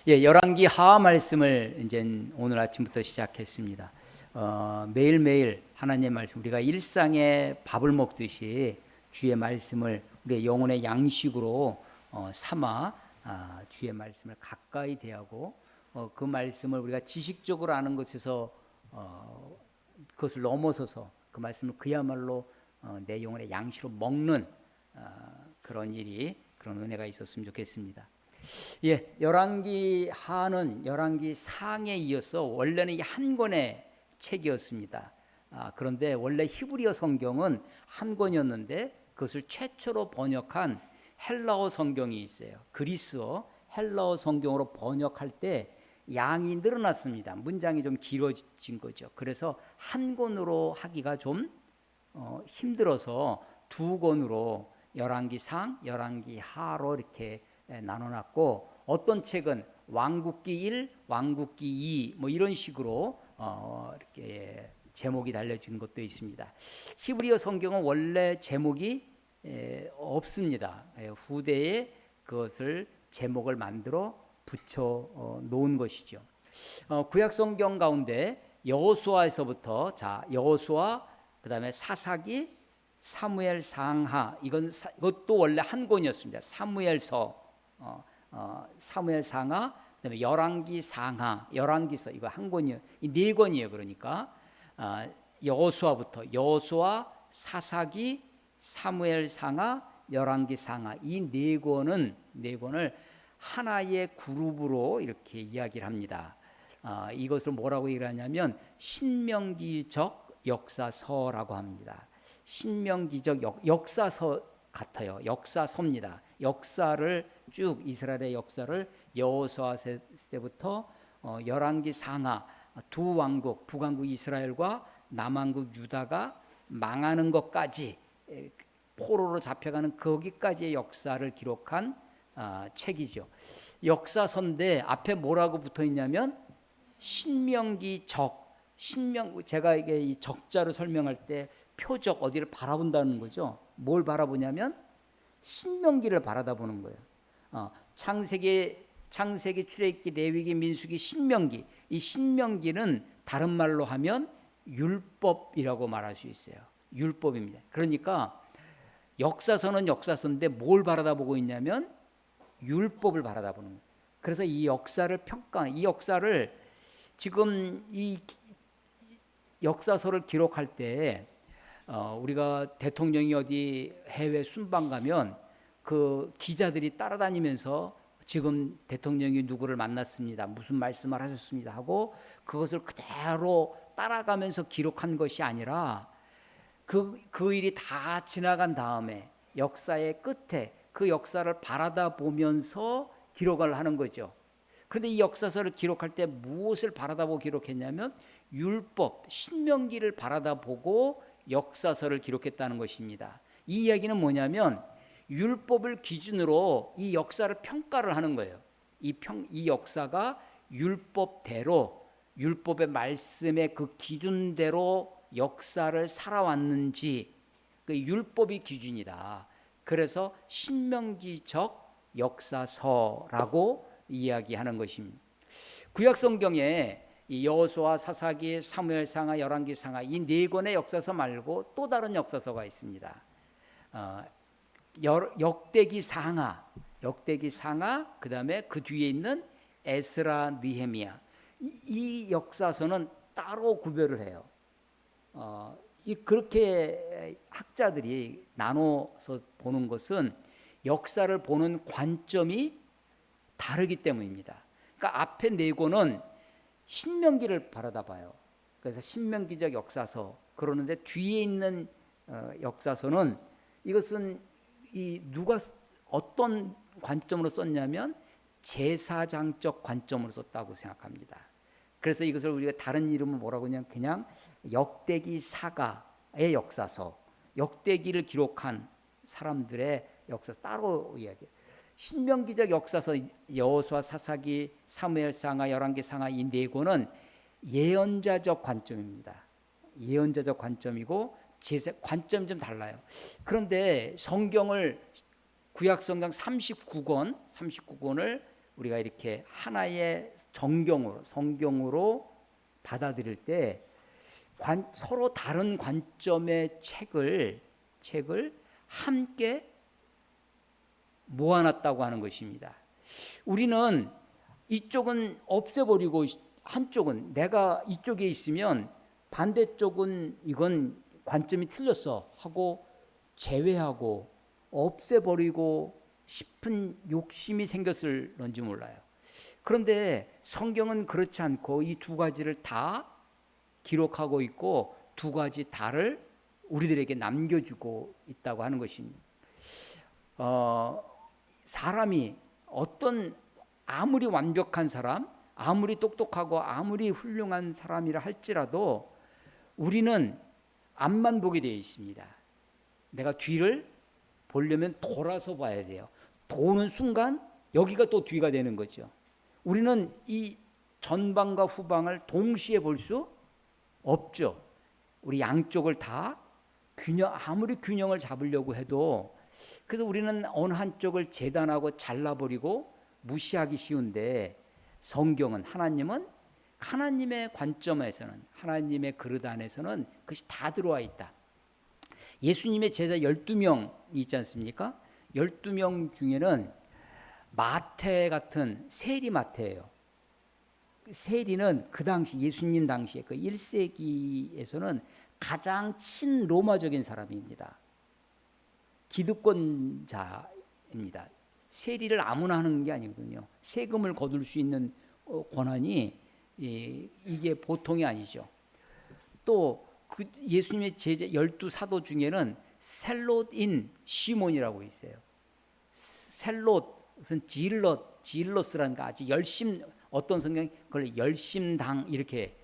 열왕기 하하 말씀을 이제 오늘 아침부터 시작했습니다. 매일매일 하나님의 말씀, 우리가 일상에 밥을 먹듯이 주의 말씀을 우리의 영혼의 양식으로 삼아 주의 말씀을 가까이 대하고 그 말씀을 우리가 지식적으로 아는 것에서 그것을 넘어서서 그 말씀을 그야말로 내 영혼의 양식으로 먹는 그런 은혜가 있었으면 좋겠습니다. 열왕기 하는 열왕기 상에 이어서 원래는 한 권의 책이었습니다. 그런데 원래 히브리어 성경은 한 권이었는데 그것을 최초로 번역한 헬라어 성경이 있어요. 그리스어 헬라어 성경으로 번역할 때 양이 늘어났습니다. 문장이 좀 길어진 거죠. 그래서 한 권으로 하기가 좀 힘들어서 두 권으로 열왕기 상, 열왕기 하로 이렇게 나눠놨고, 어떤 책은 왕국기 1, 왕국기 2 뭐 이런 식으로 이렇게 제목이 달려진 것도 있습니다. 히브리어 성경은 원래 제목이 없습니다. 후대에 그것을 제목을 만들어 붙여 놓은 것이죠. 구약 성경 가운데 여호수아에서부터 여호수아, 그다음에 사사기, 사무엘 상하, 이것도 원래 한 권이었습니다. 사무엘서, 사무엘 상하, 그다음에 열왕기 상하, 열왕기서, 이거 한 권이에요. 이 네 권이에요. 그러니까 여호수아부터 여호수아, 사사기, 사무엘 상하, 열왕기 상하, 이 네 권을 하나의 그룹으로 이렇게 이야기를 합니다. 이것을 뭐라고 얘기하냐면 신명기적 역사서라고 합니다. 신명기적 역사서 같아요. 역사서입니다. 역사를 쭉, 이스라엘의 역사를 여호수아 때부터 열왕기 상하, 두 왕국, 북왕국 이스라엘과 남왕국 유다가 망하는 것까지, 포로로 잡혀가는 거기까지의 역사를 기록한 책이죠. 역사서인데 앞에 뭐라고 붙어 있냐면 신명기적. 제가 이게 이 적자를 설명할 때 표적, 어디를 바라본다는 거죠. 뭘 바라보냐면 신명기를 바라다보는 거예요. 창세기, 출애굽기, 레위기, 민수기, 신명기. 이 신명기는 다른 말로 하면 율법이라고 말할 수 있어요. 율법입니다. 그러니까 역사서는 역사서인데 뭘 바라다보고 있냐면 율법을 바라다보는 거예요. 그래서 이 역사를 평가하는, 이 역사를 지금 이 역사서를 기록할 때 우리가 대통령이 어디 해외 순방 가면 그 기자들이 따라다니면서 지금 대통령이 누구를 만났습니다, 무슨 말씀을 하셨습니다 하고 그것을 그대로 따라가면서 기록한 것이 아니라 그 일이 다 지나간 다음에 역사의 끝에 그 역사를 바라다 보면서 기록을 하는 거죠. 그런데 이 역사서를 기록할 때 무엇을 바라다보고 기록했냐면 율법, 신명기를 바라다보고 역사서를 기록했다는 것입니다. 이 이야기는 뭐냐면 율법을 기준으로 이 역사를 평가를 하는 거예요. 이 역사가 율법대로, 율법의 말씀의 그 기준대로 역사를 살아왔는지, 그 율법이 기준이다. 그래서 신명기적 역사서라고 이야기하는 것입니다. 구약 성경에 이 여호수아, 사사기, 사무엘 상하, 열왕기 상하, 이 네 권의 역사서 말고 또 다른 역사서가 있습니다. 역대기 상하, 그다음에 그 뒤에 있는 에스라, 느헤미야. 이 역사서는 따로 구별을 해요. 그렇게 학자들이 나눠서 보는 것은 역사를 보는 관점이 다르기 때문입니다. 그러니까 앞에 네 권은 신명기를 바라다봐요. 그래서 신명기적 역사서. 그러는데 뒤에 있는 역사서는, 이것은 누가 어떤 관점으로 썼냐면 제사장적 관점으로 썼다고 생각합니다. 그래서 이것을 우리가 다른 이름은 뭐라고 하냐면 그냥 역대기 사가의 역사서, 역대기를 기록한 사람들의 역사 따로 이야기해요. 신명기적 역사서 여호수아, 사사기, 사무엘 상하, 열왕기 상하, 이 네 권은 예언자적 관점입니다. 예언자적 관점이고 관점이 좀 달라요. 그런데 성경을, 구약 성경 39권을 우리가 이렇게 하나의 정경으로 성경으로 받아들일 때 서로 다른 관점의 책을 함께 모아놨다고 하는 것입니다. 우리는 이쪽은 없애버리고 한쪽은 내가 이쪽에 있으면 반대쪽은 이건 관점이 틀렸어 하고 제외하고 없애버리고 싶은 욕심이 생겼을런지 몰라요. 그런데 성경은 그렇지 않고 이 두 가지를 다 기록하고 있고 두 가지 다를 우리들에게 남겨주고 있다고 하는 것입니다. 사람이 어떤 아무리 완벽한 사람, 아무리 똑똑하고 아무리 훌륭한 사람이라 할지라도 우리는 앞만 보게 되어 있습니다. 내가 뒤를 보려면 돌아서 봐야 돼요. 도는 순간 여기가 또 뒤가 되는 거죠. 우리는 이 전방과 후방을 동시에 볼 수 없죠. 우리 양쪽을 다 아무리 균형을 잡으려고 해도 그래서 우리는 어느 한쪽을 재단하고 잘라버리고 무시하기 쉬운데 성경은 하나님은 하나님의 관점에서는 하나님의 그릇 안에서는 그것이 다 들어와 있다. 예수님의 제자 12명 있지 않습니까? 12명 중에는 마태 같은 세리 마태예요. 세리는 그 당시 예수님 당시에 그 1세기에서는 가장 친로마적인 사람입니다. 기득권자입니다. 세리를 아무나 하는 게 아니거든요. 세금을 거둘 수 있는 권한이 이게 보통이 아니죠. 또 그 예수님의 제자 12사도 중에는 셀롯인 시몬이라고 있어요. 셀롯은 질러스라는 거 아주 어떤 성경이 그걸 열심당 이렇게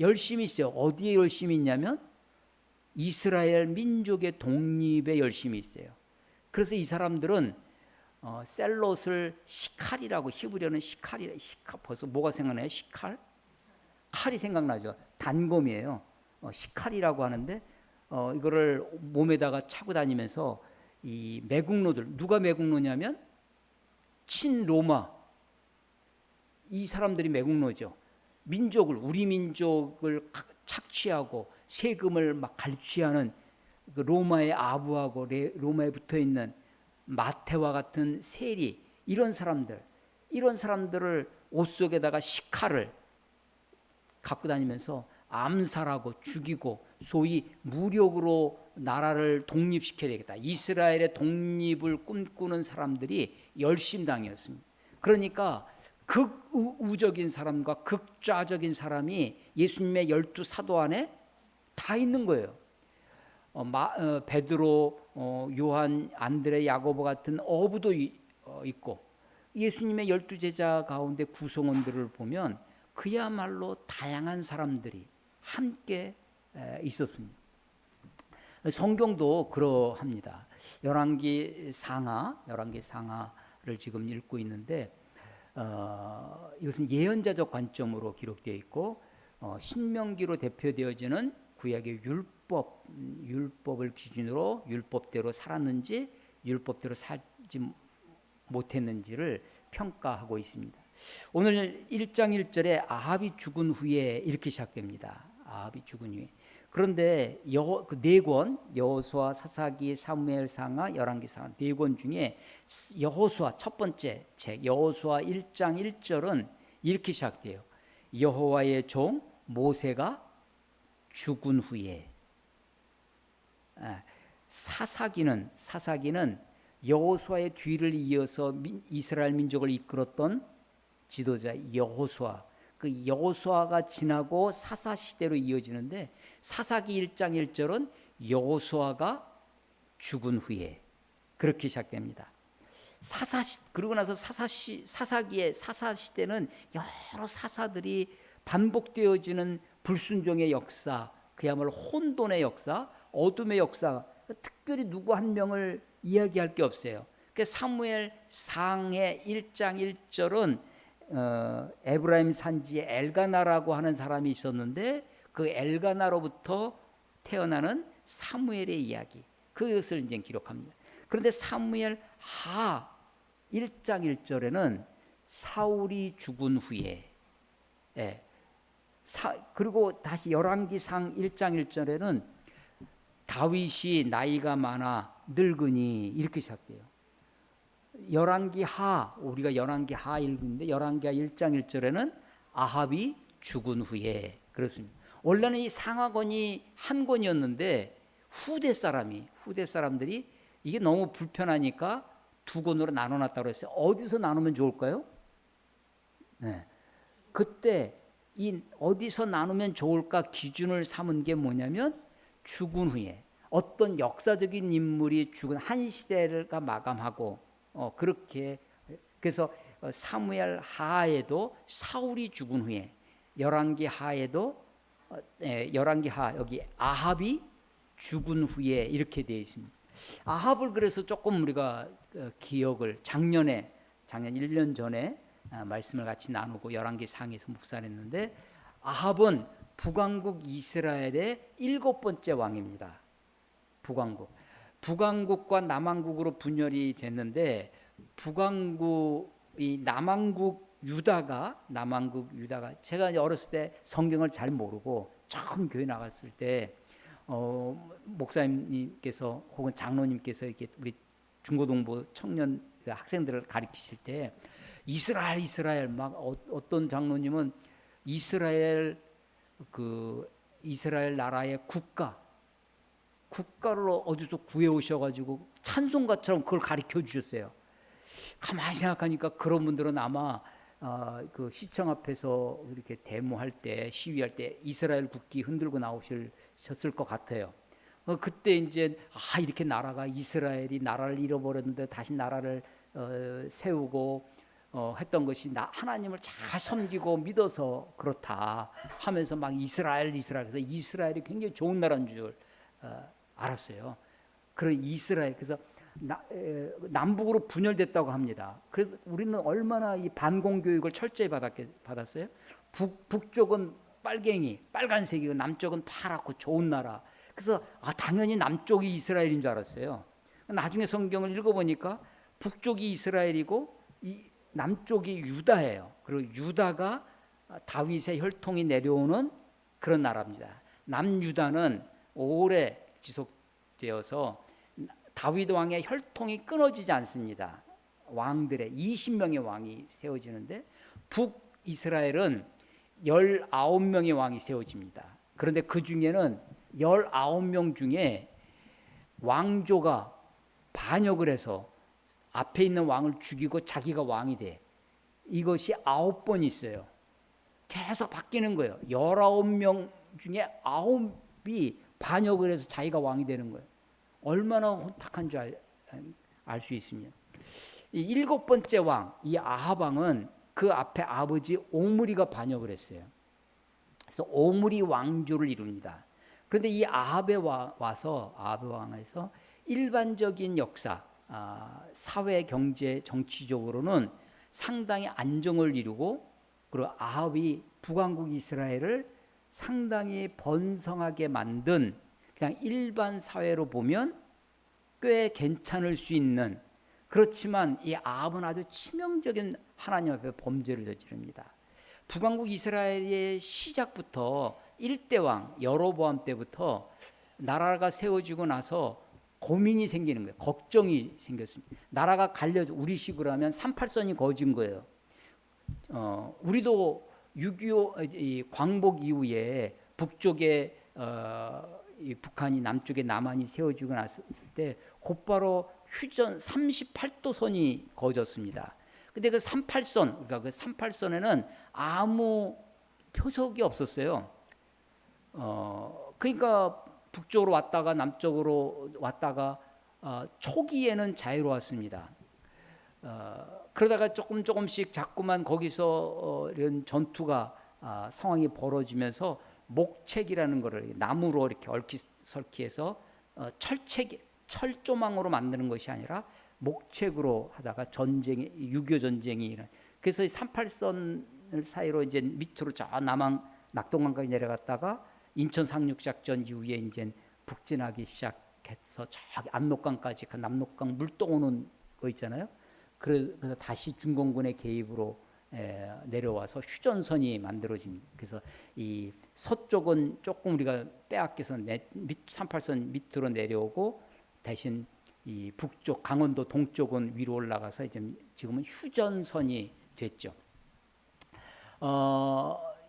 열심히 있어요. 어디에 열심히 있냐면 이스라엘 민족의 독립에 열심히 있어요. 그래서 이 사람들은 셀롯을 시칼이라고 히브리어는 시칼 벌써 뭐가 생각나요? 시칼? 칼이 생각나죠. 단검이에요. 시칼이라고 하는데 이거를 몸에다가 차고 다니면서 이 매국노들 누가 매국노냐면 친로마 이 사람들이 매국노죠. 우리 민족을 착취하고 세금을 막 갈취하는 그 로마의 아부하고 로마에 붙어 있는 마태와 같은 세리 이런 사람들을 옷 속에다가 시칼을 갖고 다니면서 암살하고 죽이고 소위 무력으로 나라를 독립시켜야 되겠다. 이스라엘의 독립을 꿈꾸는 사람들이 열심당이었습니다. 그러니까 극우적인 사람과 극좌적인 사람이 예수님의 12사도 안에 다 있는 거예요. 베드로, 요한, 안드레, 야고보 같은 어부도 있고 예수님의 12제자 가운데 구성원들을 보면 그야말로 다양한 사람들이 함께 있었습니다. 성경도 그러합니다. 열왕기 상하를 지금 읽고 있는데 이것은 예언자적 관점으로 기록되어 있고 신명기로 대표되어지는 구약의 율법을 기준으로 율법대로 살았는지 율법대로 살지 못했는지를 평가하고 있습니다. 오늘 1장 1절에 아합이 죽은 후에 이렇게 시작됩니다. 아합이 죽은 후에. 그런데 그 네 권 여호수아, 사사기, 사무엘 상하, 열왕기 상하 네 권 중에 여호수아 첫 번째 책 여호수아 1장 1절은 이렇게 시작돼요. 여호와의 종 모세가 죽은 후에. 사사기는 여호수아의 뒤를 이어서 이스라엘 민족을 이끌었던 지도자 여호수아. 그 여호수아가 지나고 사사 시대로 이어지는데 사사기 1장 1절은 여호수아가 죽은 후에 그렇게 시작됩니다. 그러고 나서 사사기의 사사 시대는 여러 사사들이 반복되어지는 불순종의 역사, 그야말로 혼돈의 역사, 어둠의 역사, 특별히 누구 한 명을 이야기할 게 없어요. 사무엘 상해 1장 1절은 에브라임 산지에 엘가나라고 하는 사람이 있었는데 그 엘가나로부터 태어나는 사무엘의 이야기, 그것을 이제 기록합니다. 그런데 사무엘 하 1장 1절에는 사울이 죽은 후에, 예, 그리고 다시 열왕기상 1장 1절에는 다윗이 나이가 많아 늙으니 이렇게 시작돼요. 열왕기하, 우리가 열왕기하 읽는데 열왕기하 1장 1절에는 아합이 죽은 후에 그렇습니다. 원래는 이 상하권이 한 권이었는데 후대 사람들이 이게 너무 불편하니까 두 권으로 나눠놨다고 했어요. 어디서 나누면 좋을까요? 네. 그때 이 어디서 나누면 좋을까 기준을 삼은 게 뭐냐면 죽은 후에 어떤 역사적인 인물이 죽은 한 시대가 마감하고 그렇게 그래서 사무엘 하에도 사울이 죽은 후에 열왕기 하에도 열왕기 하 여기 아합이 죽은 후에 이렇게 되어 있습니다. 아합을 그래서 조금 우리가 기억을 작년 1년 전에 말씀을 같이 나누고 열왕기 상에서 묵살했는데 아합은 북왕국 이스라엘의 7번째 왕입니다. 북왕국과 남왕국으로 분열이 됐는데 이 남왕국 유다가 제가 어렸을 때 성경을 잘 모르고 처음 교회 나갔을 때 목사님께서 혹은 장로님께서 이렇게 우리 중고등부 청년 학생들을 가르치실 때 이스라엘 막 어떤 장로님은 이스라엘 나라의 국가를 어디서 구해 오셔가지고 찬송가처럼 그걸 가르쳐 주셨어요. 가만히 생각하니까 그런 분들은 아마 그 시청 앞에서 이렇게 데모할 때 시위할 때 이스라엘 국기 흔들고 나오셨을 것 같아요. 그때 이제 이렇게 이스라엘이 나라를 잃어버렸는데 다시 나라를 세우고 했던 것이 하나님을 잘 섬기고 믿어서 그렇다 하면서 막 이스라엘 그래서 이스라엘이 굉장히 좋은 나라인 줄 알았어요. 그런 이스라엘 그래서 남북으로 분열됐다고 합니다. 그래서 우리는 얼마나 이 반공 교육을 철저히 받았어요. 북쪽은 빨간색이고 남쪽은 파랗고 좋은 나라. 그래서 당연히 남쪽이 이스라엘인 줄 알았어요. 나중에 성경을 읽어보니까 북쪽이 이스라엘이고 남쪽이 유다예요. 그리고 유다가 다윗의 혈통이 내려오는 그런 나라입니다. 남유다는 오래 지속되어서 다윗 왕의 혈통이 끊어지지 않습니다. 왕들의 20명의 왕이 세워지는데 북이스라엘은 19명의 왕이 세워집니다. 그런데 그 중에는 19명 중에 왕조가 반역을 해서 앞에 있는 왕을 죽이고 자기가 왕이 돼. 이것이 9번 있어요. 계속 바뀌는 거예요. 19명 중에 9이 반역을 해서 자기가 왕이 되는 거예요. 얼마나 혼탁한 줄 알 수 있습니다. 이 7번째 왕, 이 아합 왕은 그 앞에 아버지 오므리가 반역을 했어요. 그래서 오므리 왕조를 이룹니다. 그런데 이 아합에 와서 아합 왕에서 일반적인 역사, 사회, 경제, 정치적으로는 상당히 안정을 이루고 그리고 아합이 북왕국 이스라엘을 상당히 번성하게 만든 그냥 일반 사회로 보면 꽤 괜찮을 수 있는 그렇지만 이 아합은 아주 치명적인 하나님 앞에 범죄를 저지릅니다. 북왕국 이스라엘의 시작부터 1대 왕 여로보암 때부터 나라가 세워지고 나서 고민이 생기는 거예요. 걱정이 생겼습니다. 나라가 갈려져 우리식으로 하면 38선이 거진 거예요. 우리도 6.25 광복 이후에 북쪽에 이 북한이 남쪽에 남한이 세워지고 났을 때 곧바로 휴전 38도선이 거졌습니다. 근데 그 38선, 그러니까 그 38선에는 아무 표석이 없었어요. 그러니까 북쪽으로 왔다가 남쪽으로 왔다가 초기에는 자유로웠습니다. 그러다가 조금씩 자꾸만 거기서 이런 전투가 상황이 벌어지면서 목책이라는 거를 나무로 이렇게 얽히설키해서 철조망으로 만드는 것이 아니라 목책으로 하다가 6.25 전쟁이 일어나. 그래서 38선 사이로 이제 밑으로 저 남한 낙동강까지 내려갔다가 인천 상륙작전 이후에 이제 북진하기 시작해서 저기 압록강까지 그 남록강 물동 오는 거 있잖아요. 그래서 다시 중공군의 개입으로 내려와서 휴전선이 만들어집니다. 그래서 이 서쪽은 조금 우리가 빼앗겨서 38선 밑으로 내려오고 대신 이 북쪽 강원도 동쪽은 위로 올라가서 이제 지금은 휴전선이 됐죠.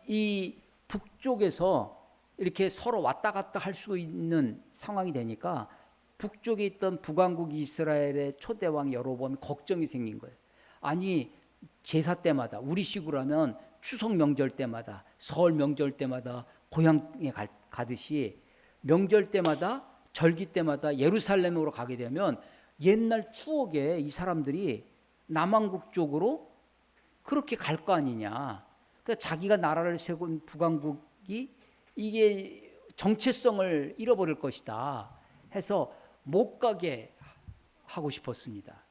이 북쪽에서 이렇게 서로 왔다 갔다 할 수 있는 상황이 되니까 북쪽에 있던 북왕국 이스라엘의 초대왕 여로보암이 걱정이 생긴 거예요. 아니 제사 때마다 우리식으로 하면 추석 명절 때마다 설 명절 때마다 고향에 가듯이 명절 때마다 절기 때마다 예루살렘으로 가게 되면 옛날 추억에 이 사람들이 남왕국 쪽으로 그렇게 갈 거 아니냐. 그러니까 자기가 나라를 세운 북왕국이 이게 정체성을 잃어버릴 것이다 해서 못 가게 하고 싶었습니다.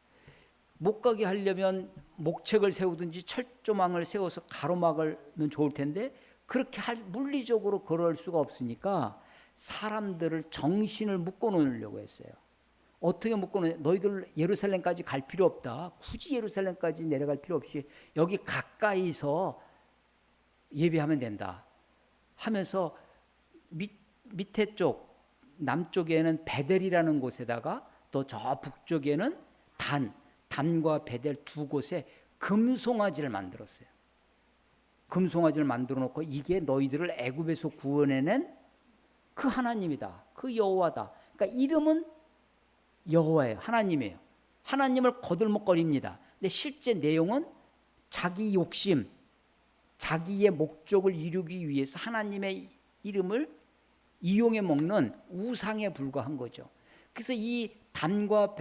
못 가게 하려면 목책을 세우든지 철조망을 세워서 가로막으면 좋을 텐데 그렇게 물리적으로 그럴 수가 없으니까 사람들을 정신을 묶어놓으려고 했어요. 어떻게 묶어놓냐? 너희들 예루살렘까지 갈 필요 없다. 굳이 예루살렘까지 내려갈 필요 없이 여기 가까이서 예배하면 된다 하면서 밑에 쪽 남쪽에는 베델이라는 곳에다가 또 저 북쪽에는 단과 베델 두 곳에 금송아지를 만들었어요. 금송아지를 만들어 놓고 이게 너희들을 애굽에서 구원해낸 그 하나님이다. 그 여호와다. 그러니까 이름은 여호와예요. 하나님이에요. 하나님을 거들먹거립니다. 근데 실제 내용은 자기 욕심, 자기의 목적을 이루기 위해서 하나님의 이름을 이용해 먹는 우상에 불과한 거죠. 그래서 이 단과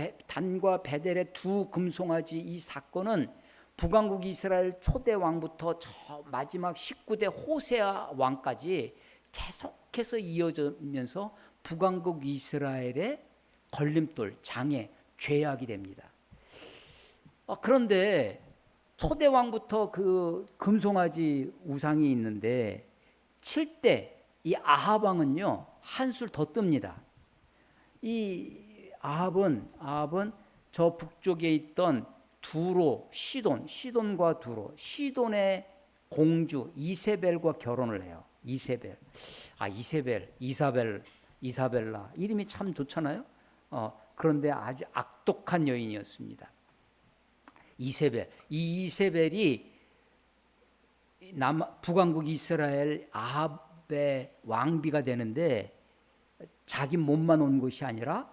베델의 두 금송아지 이 사건은 북왕국 이스라엘 초대 왕부터 저 마지막 19대 호세아 왕까지 계속해서 이어지면서 북왕국 이스라엘의 걸림돌, 장애, 죄악이 됩니다. 그런데 초대 왕부터 그 금송아지 우상이 있는데 7대 이 아합 왕은요 한술 더 뜹니다. 이 아합은 저 북쪽에 있던 시돈과 두로, 시돈의 공주 이세벨과 결혼을 해요. 이사벨라 이름이 참 좋잖아요. 그런데 아주 악독한 여인이었습니다. 이세벨이 북왕국 이스라엘 아합의 왕비가 되는데 자기 몸만 온 것이 아니라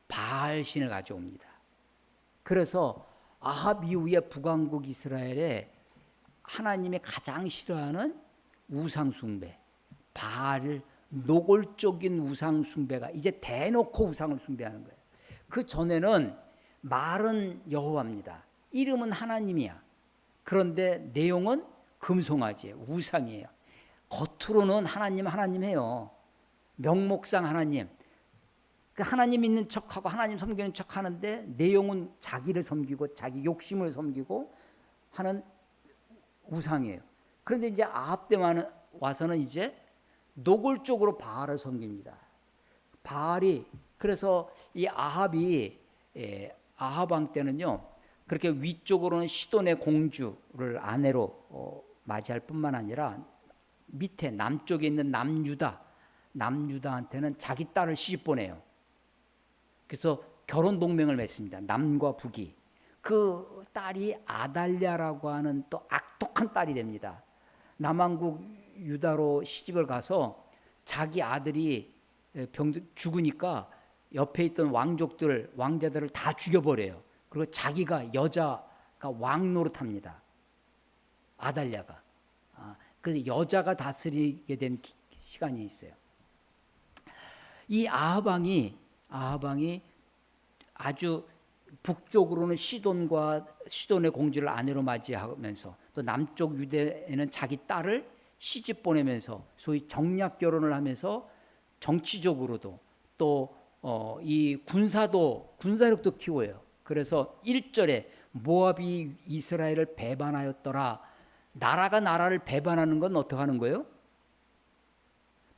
바알신을 가져옵니다. 그래서 아합 이후에 북왕국 이스라엘에 하나님이 가장 싫어하는 우상숭배, 바알 노골적인 우상숭배가 이제 대놓고 우상을 숭배하는 거예요. 그 전에는 말은 여호와입니다. 이름은 하나님이야. 그런데 내용은 금송아지예요. 우상이에요. 겉으로는 하나님 해요. 명목상 하나님. 하나님 있는 척하고 하나님 섬기는 척하는데 내용은 자기를 섬기고 자기 욕심을 섬기고 하는 우상이에요. 그런데 이제 아합 때 와서는 이제 노골적으로 바알을 섬깁니다. 바알이 그래서 이 아합이 아합 왕 때는요 그렇게 위쪽으로는 시돈의 공주를 아내로 맞이할 뿐만 아니라 밑에 남쪽에 있는 남유다한테는 자기 딸을 시집 보내요. 그래서 결혼 동맹을 맺습니다. 남과 북이. 그 딸이 아달랴라고 하는 또 악독한 딸이 됩니다. 남왕국 유다로 시집을 가서 자기 아들이 죽으니까 옆에 있던 왕자들을 다 죽여버려요. 그리고 자기가 여자가 왕 노릇합니다. 아달랴가. 그래서 여자가 다스리게 된 시간이 있어요. 이 아합 왕이 아주 북쪽으로는 시돈의 공주를 아내로 맞이하면서 또 남쪽 유대에는 자기 딸을 시집 보내면서 소위 정략 결혼을 하면서 정치적으로도 또 이 군사력도 키워요. 그래서 1절에 모압이 이스라엘을 배반하였더라. 나라가 나라를 배반하는 건 어떻게 하는 거예요?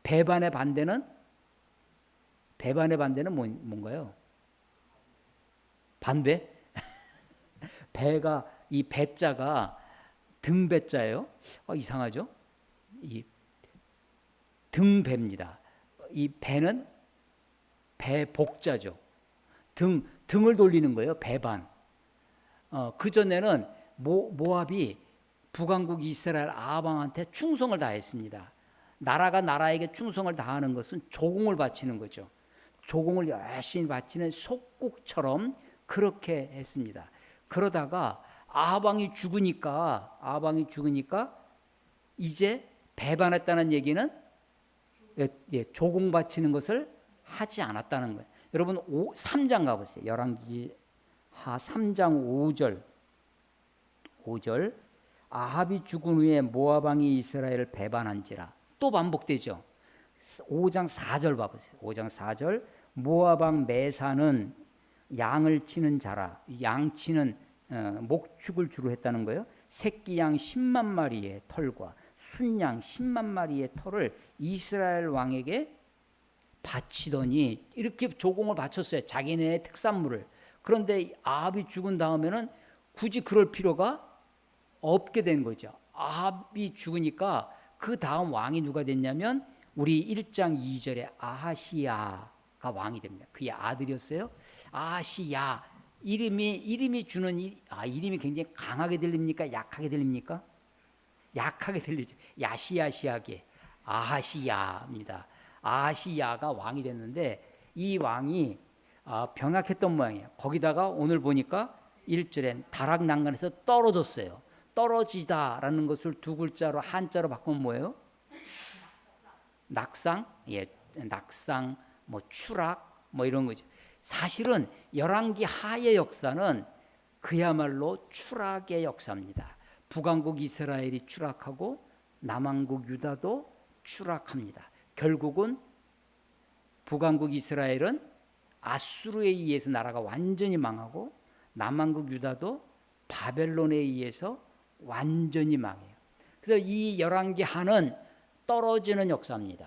배반의 반대는 뭔가요? 반배? 이 배자가 등배자예요. 이상하죠? 이 등배입니다. 이 배는 배복자죠. 등을 돌리는 거예요. 배반. 그 전에는 모압이 북왕국 이스라엘 아합 왕한테 충성을 다했습니다. 나라가 나라에게 충성을 다하는 것은 조공을 바치는 거죠. 조공을 열심히 바치는 속국처럼 그렇게 했습니다. 그러다가 아합 왕이 죽으니까 이제 배반했다는 얘기는 조공 바치는 것을 하지 않았다는 거예요. 여러분 3장 가보세요. 열왕기 하 3장 5절 아합이 죽은 후에 모압 왕이 이스라엘을 배반한지라. 또 반복되죠. 5장 4절 봐보세요. 5장 4절 모압 왕 메사는 양을 치는 자라. 양치는 목축을 주로 했다는 거예요. 새끼 양 10만 마리의 털과 순양 10만 마리의 털을 이스라엘 왕에게 바치더니 이렇게 조공을 바쳤어요. 자기네의 특산물을. 그런데 아합이 죽은 다음에는 굳이 그럴 필요가 없게 된 거죠. 아합이 죽으니까 그 다음 왕이 누가 됐냐면 우리 1장 2절에 아하시야가 왕이 됩니다. 그의 아들이었어요. 아하시야. 이름이 주는 이름이 굉장히 강하게 들립니까? 약하게 들립니까? 약하게 들리죠. 야시야시하게 아하시야입니다. 아하시야가 왕이 됐는데 이 왕이 병약했던 모양이에요. 거기다가 오늘 보니까 1절엔 다락난간에서 떨어졌어요. 떨어지다라는 것을 두 글자로 한자로 바꾸면 뭐예요? 낙상, 낙상, 추락, 이런 거죠. 사실은 열왕기 하의 역사는 그야말로 추락의 역사입니다. 북왕국 이스라엘이 추락하고 남왕국 유다도 추락합니다. 결국은 북왕국 이스라엘은 아수르에 의해서 나라가 완전히 망하고 남왕국 유다도 바벨론에 의해서 완전히 망해요. 그래서 이 열왕기 하는 떨어지는 역사입니다.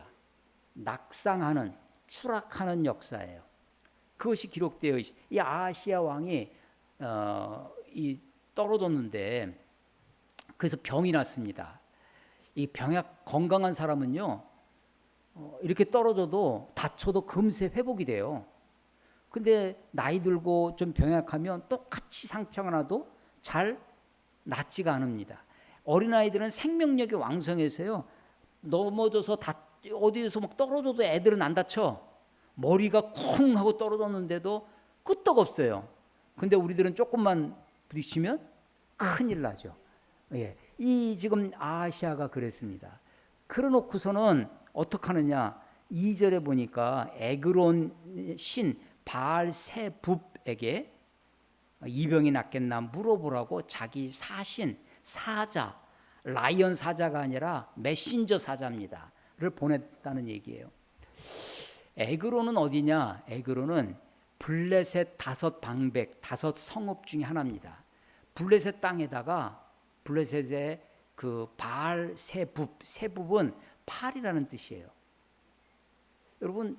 낙상하는, 추락하는 역사예요. 그것이 기록되어 있어요. 이 아하시야 왕이 떨어졌는데 그래서 병이 났습니다. 이 건강한 사람은요 이렇게 떨어져도 다쳐도 금세 회복이 돼요. 근데 나이 들고 좀 병약하면 똑같이 상처가 나도 잘 낫지가 않습니다. 어린아이들은 생명력이 왕성해서요 넘어져서 어디에서 막 떨어져도 애들은 안 다쳐. 머리가 쿵 하고 떨어졌는데도 끄떡없어요. 근데 우리들은 조금만 부딪히면 큰일 나죠. 이 지금 아하시야가 그랬습니다. 그러놓고서는 어떻게 하느냐? 2절에 보니까 에그론 신 바알세붑에게 이 병이 낫겠나 물어보라고 자기 사자, 라이언 사자가 아니라 메신저 사자입니다.를 보냈다는 얘기예요. 에그론은 어디냐? 에그론은 블레셋 5방백, 5성읍 중에 하나입니다. 블레셋 땅에다가 블레셋의 그 바알세붑은 팔이라는 뜻이에요. 여러분,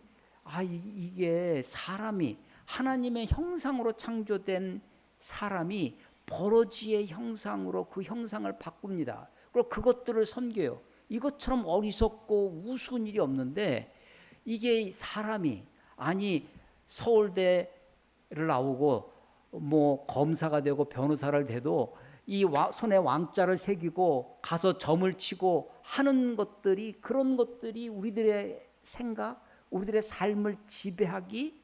이게 사람이 하나님의 형상으로 창조된 사람이 버러지의 형상으로 그 형상을 바꿉니다. 그리고 그것들을 섬겨요. 이것처럼 어리석고 우스운 일이 없는데 이게 사람이 서울대를 나오고 검사가 되고 변호사를 돼도 이 손에 왕자를 새기고 가서 점을 치고 하는 것들이 그런 것들이 우리들의 생각, 우리들의 삶을 지배하기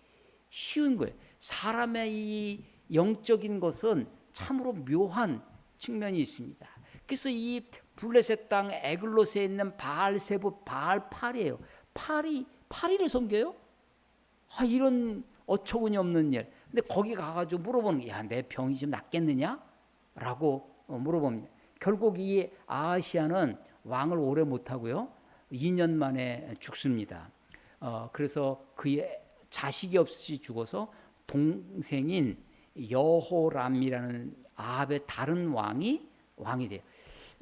쉬운 거예요. 사람의 이 영적인 것은 참으로 묘한 측면이 있습니다. 그래서 이 블레셋 땅 에글롯에 있는 바알세붑 바알팔이에요. 파리를 섬겨요? 이런 어처구니 없는 일. 근데 거기 가가지고 물어보는 거야. 내 병이 좀 낫겠느냐? 라고 물어봅니다. 결국 이 아하시야는 왕을 오래 못하고요. 2년 만에 죽습니다. 그래서 그의 자식이 없이 죽어서 동생인 여호람이라는 아합의 다른 왕이 돼요.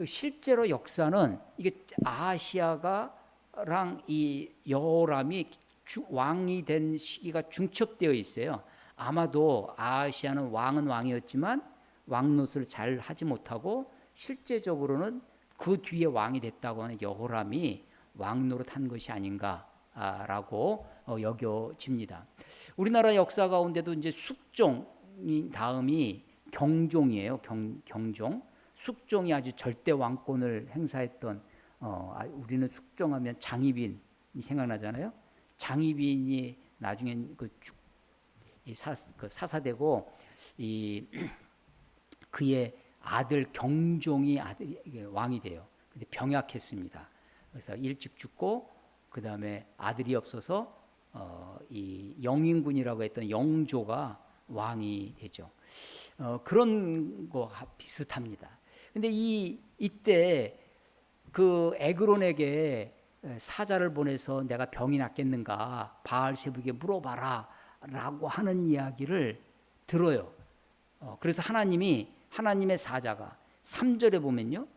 실제로 역사는 이게 아하시야가랑 이 여호람이 왕이 된 시기가 중첩되어 있어요. 아마도 아하시야는 왕은 왕이었지만 왕노릇을 잘 하지 못하고 실제적으로는 그 뒤에 왕이 됐다고 하는 여호람이 왕 노릇한 것이 아닌가라고 여겨집니다. 우리나라 역사 가운데도 이제 숙종인 다음이 경종이에요. 경종. 숙종이 아주 절대 왕권을 행사했던 우리는 숙종하면 장희빈이 생각나잖아요. 장희빈이 나중에 사사되고 그의 아들 경종이 왕이 돼요. 근데 병약했습니다. 그래서 일찍 죽고 그 다음에 아들이 없어서 이 영인군이라고 했던 영조가 왕이 되죠. 그런 거 비슷합니다. 근데 이때 그 에그론에게 사자를 보내서 내가 병이 낫겠는가 바알세불에게 물어봐라 라고 하는 이야기를 들어요. 그래서 하나님의 사자가 3절에 보면요,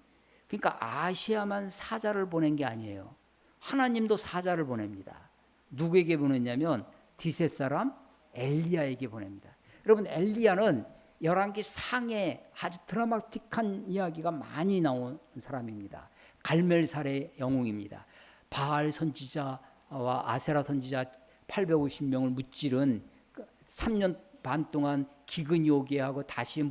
그러니까 아시아만 사자를 보낸 게 아니에요. 하나님도 사자를 보냅니다. 누구에게 보냈냐면 디셋 사람 엘리야에게 보냅니다. 여러분, 엘리야는 열왕기 상에 아주 드라마틱한 이야기가 많이 나온 사람입니다. 갈멜살의 영웅입니다. 바알 선지자와 아세라 선지자 850명을 무찌른 3년 반 동안 기근이 오게 하고 다시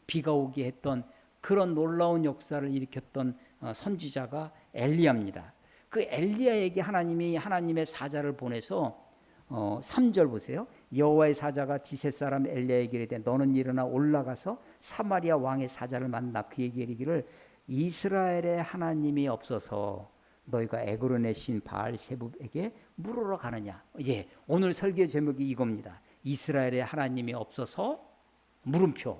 비가 오게 했던 그런 놀라운 역사를 일으켰던 선지자가 엘리야입니다. 그 엘리야에게 하나님의 사자를 보내서 3절 보세요. 여호와의 사자가 디셋 사람 엘리야에게 이르되 너는 일어나 올라가서 사마리아 왕의 사자를 만나 그에게 이르기를 이스라엘의 하나님이 없어서 너희가 에그론의 신 바알세불에게 물으러 가느냐. 예, 오늘 설교 제목이 이겁니다. 이스라엘의 하나님이 없어서 물음표.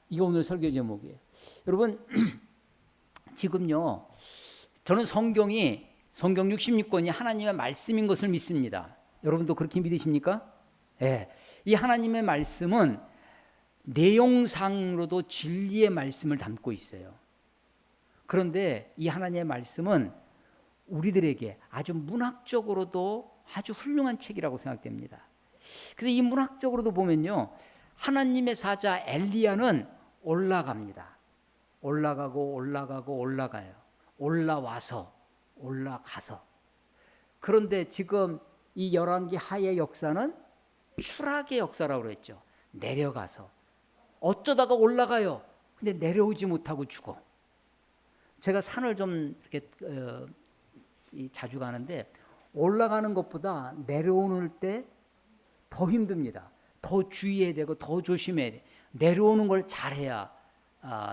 이거 오늘 설교 제목이에요. 여러분, 지금요, 저는 성경 66권이 하나님의 말씀인 것을 믿습니다. 여러분도 그렇게 믿으십니까? 예. 이 하나님의 말씀은 내용상으로도 진리의 말씀을 담고 있어요. 그런데 이 하나님의 말씀은 우리들에게 아주 문학적으로도 아주 훌륭한 책이라고 생각됩니다. 그래서 이 문학적으로도 보면요, 하나님의 사자 엘리야는 올라갑니다. 올라가요. 올라가서. 그런데 지금 이 열왕기 하의 역사는 추락의 역사라고 그랬죠. 내려가서. 어쩌다가 올라가요. 근데 내려오지 못하고 죽어. 제가 산을 좀 이렇게 자주 가는데 올라가는 것보다 내려오는 때 더 힘듭니다. 더 주의해야 되고 더 조심해야 돼. 내려오는 걸 잘해야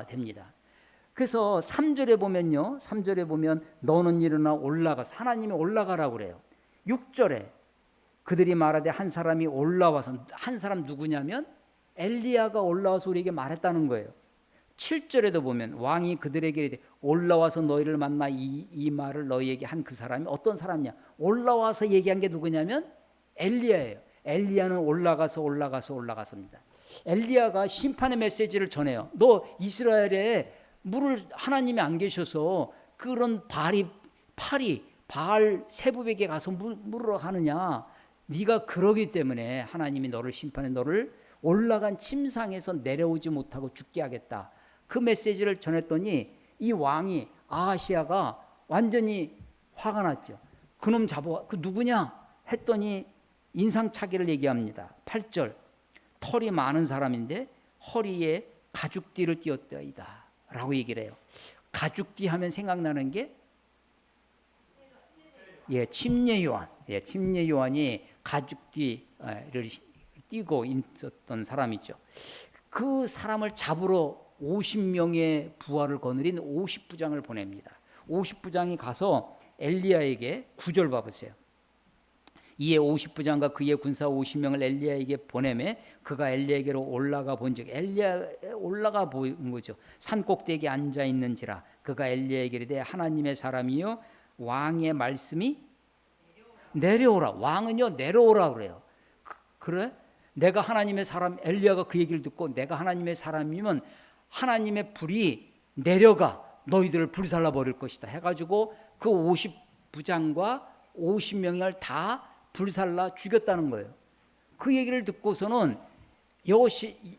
됩니다. 그래서 3절에 보면 너는 일어나 올라가서, 하나님이 올라가라고 그래요. 6절에 그들이 말하되 한 사람이 올라와서, 한 사람 누구냐면 엘리야가 올라와서 우리에게 말했다는 거예요. 7절에도 보면 왕이 그들에게 올라와서 너희를 만나 이 말을 너희에게 한 그 사람이 어떤 사람이냐. 올라와서 얘기한 게 누구냐면 엘리야예요. 엘리야는 올라가서입니다. 엘리야가 심판의 메시지를 전해요. 너 이스라엘에 물을 하나님이 안 계셔서 그런 팔이 바알 세불에게 가서 물으러 가느냐. 네가 그러기 때문에 하나님이 너를 심판해 너를 올라간 침상에서 내려오지 못하고 죽게 하겠다. 그 메시지를 전했더니 이 왕이 아하시아가 완전히 화가 났죠. 그놈 잡아, 그 누구냐 했더니 인상착의를 얘기합니다. 8절 털이 많은 사람인데 허리에 가죽띠를 띄었다이다 라고 얘기를 해요. 가죽띠 하면 생각나는 게 침례 요한이 가죽띠를 띄고 있었던 사람이죠. 그 사람을 잡으러 50명의 부하를 거느린 50부장을 보냅니다. 50부장이 가서 엘리야에게 9절 봐보세요. 이에 50부장과 그의 군사 50명을 엘리야에게 보내매 그가 엘리야에게로 올라가 본즉, 엘리야 올라가 본 거죠. 산 꼭대기에 앉아 있는지라 그가 엘리야에게 이르되 하나님의 사람이여 왕의 말씀이 내려오라. 왕은요 내려오라 그래요. 그래? 내가 하나님의 사람, 엘리야가 그 얘기를 듣고 내가 하나님의 사람이면 하나님의 불이 내려가 너희들을 불살라 버릴 것이다 해가지고 그 50부장과 50명을 다 불살라 죽였다는 거예요. 그 얘기를 듣고서는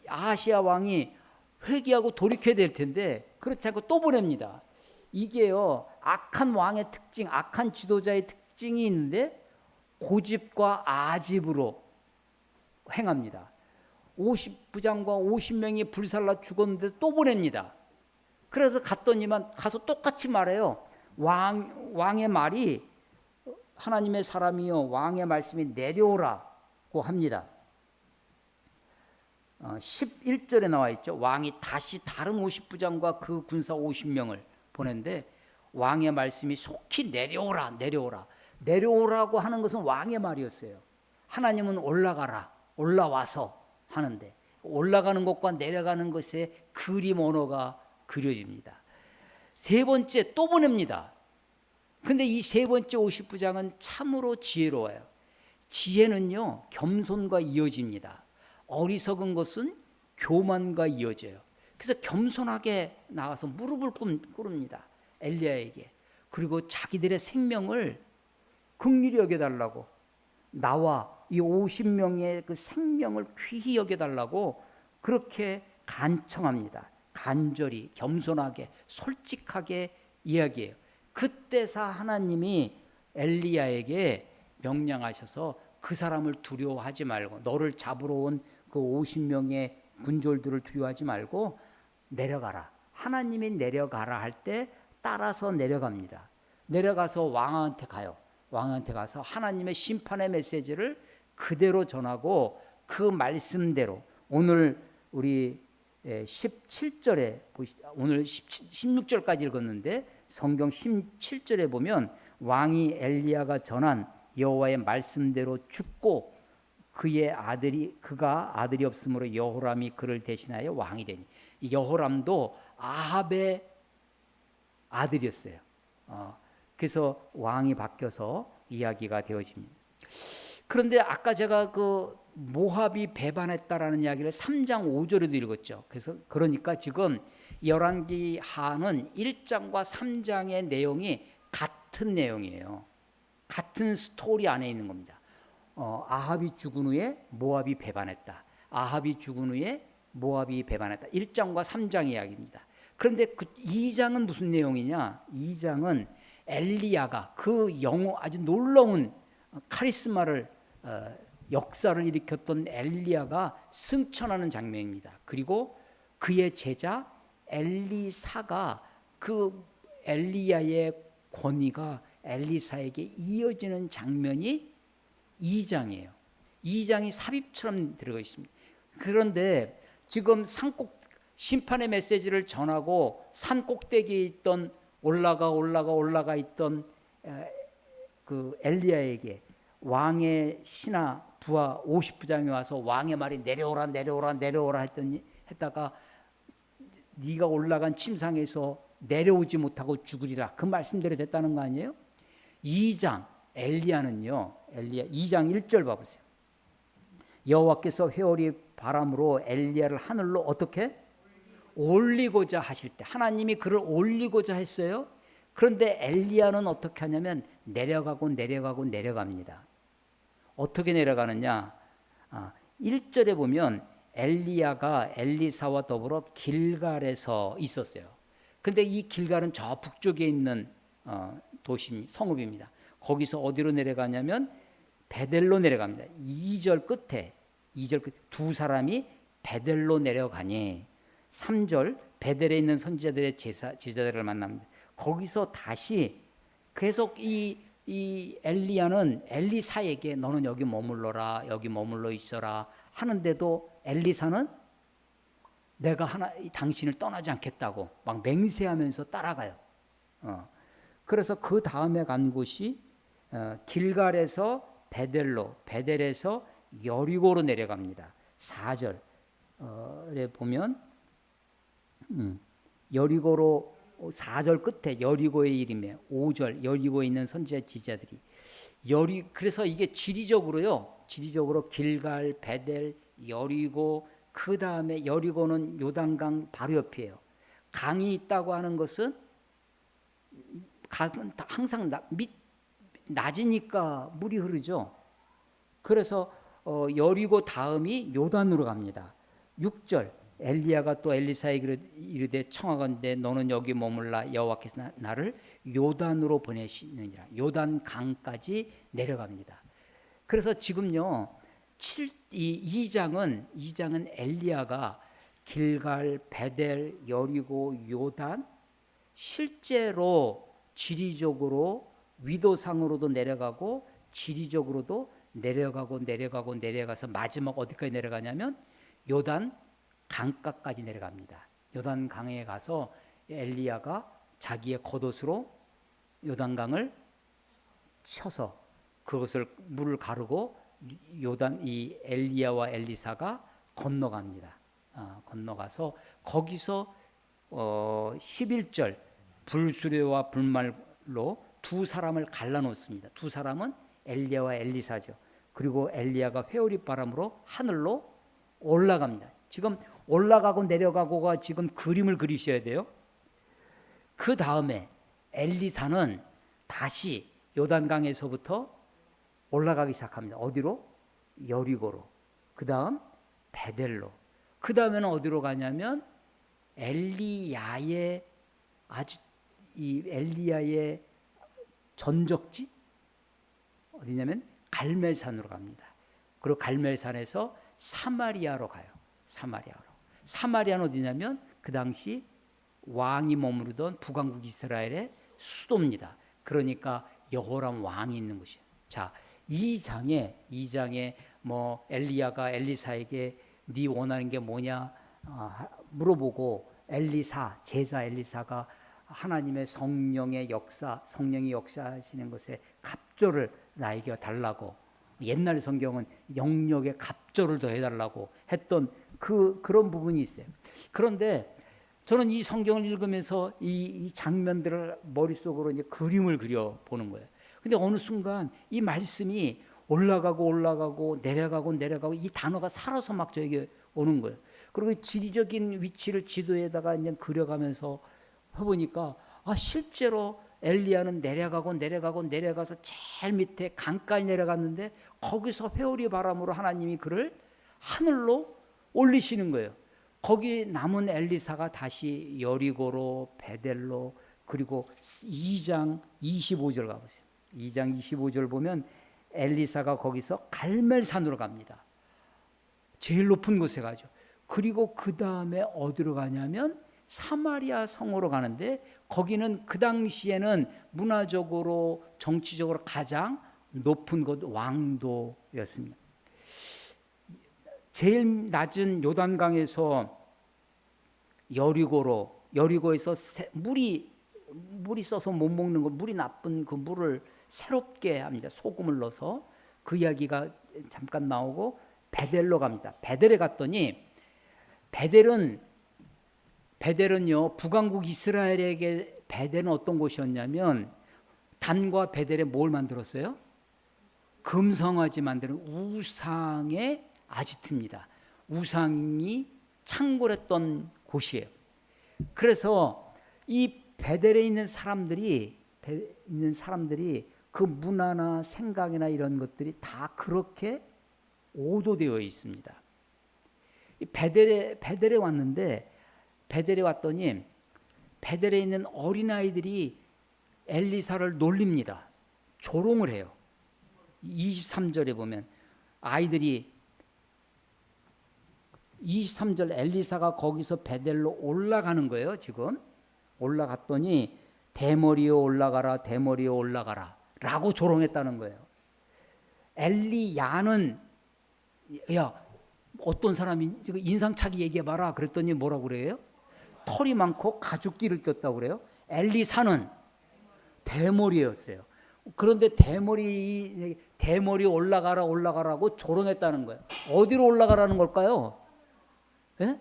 아하시아 왕이 회개하고 돌이켜야 될 텐데 그렇지 않고 또 보냅니다. 이게요, 악한 왕의 특징, 악한 지도자의 특징이 있는데 고집과 아집으로 행합니다. 50부장과 50명이 불살라 죽었는데 또 보냅니다. 그래서 갔더니만 가서 똑같이 말해요. 왕의 말이, 하나님의 사람이요 왕의 말씀이 내려오라고 합니다. 11절에 나와 있죠. 왕이 다시 다른 50부장과 그 군사 50명을 보낸데 왕의 말씀이 속히 내려오라, 내려오라. 내려오라고 하는 것은 왕의 말이었어요. 하나님은 올라가라, 올라와서 하는데 올라가는 것과 내려가는 것의 그림 언어가 그려집니다. 세 번째 또 보냅니다. 근데 이 세 번째 50부장은 참으로 지혜로워요. 지혜는요, 겸손과 이어집니다. 어리석은 것은 교만과 이어져요. 그래서 겸손하게 나가서 무릎을 꿇습니다. 엘리야에게. 그리고 자기들의 생명을 긍휼히 여겨달라고, 나와 이 50명의 그 생명을 귀히 여겨달라고 그렇게 간청합니다. 간절히, 겸손하게, 솔직하게 이야기해요. 그때서 하나님이 엘리야에게 명령하셔서 그 사람을 두려워하지 말고, 너를 잡으러 온 그 50명의 군졸들을 두려워하지 말고 내려가라. 하나님이 내려가라 할 때 따라서 내려갑니다. 내려가서 왕한테 가요. 왕한테 가서 하나님의 심판의 메시지를 그대로 전하고 그 말씀대로, 오늘 우리 17절에 오늘 16절까지 읽었는데 성경 17절에 보면 왕이 엘리야가 전한 여호와의 말씀대로 죽고 그가 아들이 없으므로 여호람이 그를 대신하여 왕이 되니, 여호람도 아합의 아들이었어요. 그래서 왕이 바뀌어서 이야기가 되어집니다. 그런데 아까 제가 그 모압이 배반했다라는 이야기를 3장 5절에도 읽었죠. 그러니까 지금 열왕기 하는 1장과 3장의 내용이 같은 내용이에요. 같은 스토리 안에 있는 겁니다. 아합이 죽은 후에 모압이 배반했다. 아합이 죽은 후에 모압이 배반했다. 1장과 3장 이야기입니다. 그런데 그 2장은 무슨 내용이냐? 2장은 엘리야가 아주 놀라운 카리스마를 역사를 일으켰던 엘리야가 승천하는 장면입니다. 그리고 그의 제자 엘리사가 그 엘리야의 권위가 엘리사에게 이어지는 장면이 2장이에요. 2장이 삽입처럼 들어가 있습니다. 그런데 지금 심판의 메시지를 전하고 산 꼭대기에 있던 올라가 있던 그 엘리야에게 왕의 신하 부하 50부장이 와서 왕의 말이 내려오라 했다가 네가 올라간 침상에서 내려오지 못하고 죽으리라, 그 말씀대로 됐다는 거 아니에요? 2장 엘리야는요, 2장 1절 봐보세요. 여호와께서 회오리 바람으로 엘리야를 하늘로 어떻게 올리고자 하실 때, 하나님이 그를 올리고자 했어요. 그런데 엘리야는 어떻게 하냐면 내려갑니다. 어떻게 내려가느냐? 1절에 보면 엘리야가 엘리사와 더불어 길갈에서 있었어요. 근데 이 길갈은 저 북쪽에 있는 성읍입니다. 거기서 어디로 내려가냐면 베델로 내려갑니다. 2절 끝에 두 사람이 베델로 내려가니, 3절 베델에 있는 선지자들의 제자들을 만납니다. 거기서 다시 계속 이 엘리야는 엘리사에게 너는 여기 머물러라, 여기 머물러 있어라 하는데도 엘리사는 내가 당신을 떠나지 않겠다고 막 맹세하면서 따라가요. 그래서 그 다음에 간 곳이 길갈에서 베델에서 여리고로 내려갑니다. 4절에 보면 여리고로 4절 끝에 여리고의 이름에 5절 여리고에 있는 선지자 지자들이 그래서 이게 지리적으로 길갈, 베델, 여리고, 그 다음에 여리고는 요단강 바로 옆이에요. 강이 있다고 하는 것은 강은 항상 낮으니까 물이 흐르죠. 그래서 여리고 다음이 요단으로 갑니다. 6절 엘리야가 또 엘리사에게 이르되 청하건대 너는 여기 머물라 여호와께서 나를 요단으로 보내시느니라. 요단 강까지 내려갑니다. 그래서 지금요 2장은 엘리야가 길갈, 베델, 여리고, 요단 실제로 지리적으로 위도상으로도 내려가고 지리적으로도 내려가서 마지막 어디까지 내려가냐면 요단 강가까지 내려갑니다. 요단 강에 가서 엘리야가 자기의 겉옷으로 요단 강을 쳐서 그것을 물을 가르고 이 엘리야와 엘리사가 건너갑니다. 건너가서 거기서 11절 불수레와 불말로 두 사람을 갈라놓습니다. 두 사람은 엘리야와 엘리사죠. 그리고 엘리야가 회오리 바람으로 하늘로 올라갑니다. 지금 올라가고 내려가고가 지금 그림을 그리셔야 돼요. 그 다음에 엘리사는 다시 요단강에서부터 올라가기 시작합니다. 어디로? 여리고로. 그 다음 베델로. 그 다음에는 어디로 가냐면 엘리야의 전적지 어디냐면 갈멜산으로 갑니다. 그리고 갈멜산에서 사마리아로 가요. 사마리아는 어디냐면 그 당시 왕이 머무르던 북왕국 이스라엘의 수도입니다. 그러니까 여호람 왕이 있는 곳이에요. 자, 2장에 뭐 엘리야가 엘리사에게 네 원하는 게 뭐냐 물어보고 제자 엘리사가 하나님의 성령이 역사하시는 것에 갑절을 나에게 달라고, 옛날 성경은 영역에 갑절을 더 해달라고 했던 그런 부분이 있어요. 그런데 저는 이 성경을 읽으면서 이 장면들을 머릿속으로 이제 그림을 그려 보는 거예요. 근데 어느 순간 이 말씀이 올라가고 내려가고 이 단어가 살아서 막 저에게 오는 거예요. 그리고 지리적인 위치를 지도에다가 이제 그려가면서 해보니까 실제로 엘리야는 내려가서 제일 밑에 강가에 내려갔는데 거기서 회오리 바람으로 하나님이 그를 하늘로 올리시는 거예요. 거기 남은 엘리사가 다시 여리고로 베델로, 그리고 2장 25절 가보세요. 2장 25절 보면 엘리사가 거기서 갈멜산으로 갑니다. 제일 높은 곳에 가죠. 그리고 그 다음에 어디로 가냐면 사마리아 성으로 가는데 거기는 그 당시에는 문화적으로 정치적으로 가장 높은 곳 왕도였습니다. 제일 낮은 요단강에서 여리고에서 물이 써서 못 먹는 거, 물이 나쁜 그 물을 새롭게 합니다. 소금을 넣어서. 그 이야기가 잠깐 나오고 베델로 갑니다. 베델에 갔더니 베델은요 북왕국 이스라엘에게 베델은 어떤 곳이었냐면 단과 베델에 뭘 만들었어요? 금성아지 만드는 우상의 아지트입니다. 우상이 창궐했던 곳이에요. 그래서 이 베델에 있는 사람들이 그 문화나 생각이나 이런 것들이 다 그렇게 오도되어 있습니다. 베델에 왔더니 베델에 있는 어린아이들이 엘리사를 놀립니다. 조롱을 해요. 23절에 보면 아이들이 23절 엘리사가 거기서 베델로 올라가는 거예요. 지금 올라갔더니 대머리에 올라가라 라고 조롱했다는 거예요. 엘리야는 어떤 사람이 지금 인상차게 얘기해봐라 그랬더니 뭐라고 그래요? 털이 많고 가죽띠를 꼈다고 그래요. 엘리사는 대머리였어요. 그런데 대머리 올라가라고 조롱했다는 거예요. 어디로 올라가라는 걸까요? 예?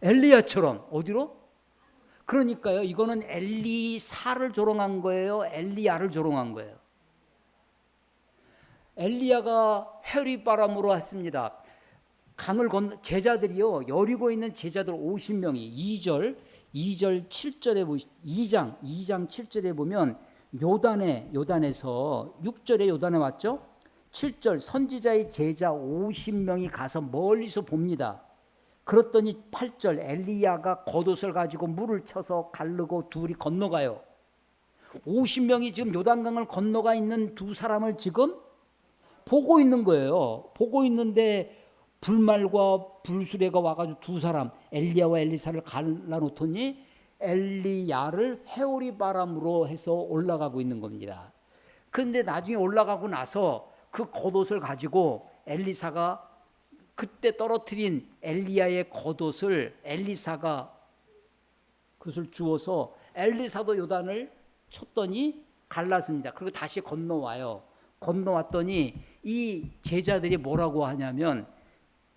엘리야처럼. 어디로? 그러니까요, 이거는 엘리사를 조롱한 거예요? 엘리야를 조롱한 거예요? 엘리야가 회오리바람으로 왔습니다. 강을 건너 제자들이요, 여리고 있는 제자들 50명이 2장 7절에 보면 요단에서 6절에 요단에 왔죠. 7절 선지자의 제자 50명이 가서 멀리서 봅니다. 그랬더니 8절 엘리야가 겉옷을 가지고 물을 쳐서 가르고 둘이 건너가요. 50명이 지금 요단강을 건너가 있는 두 사람을 지금 보고 있는 거예요. 보고 있는데 불말과 불수레가 와가지고 두 사람 엘리야와 엘리사를 갈라놓더니 엘리야를 회오리 바람으로 해서 올라가고 있는 겁니다. 그런데 나중에 올라가고 나서 그 겉옷을 가지고 엘리사가 그때 떨어뜨린 엘리야의 겉옷을 엘리사가 그것을 주워서 엘리사도 요단을 쳤더니 갈랐습니다. 그리고 다시 건너와요. 건너왔더니 이 제자들이 뭐라고 하냐면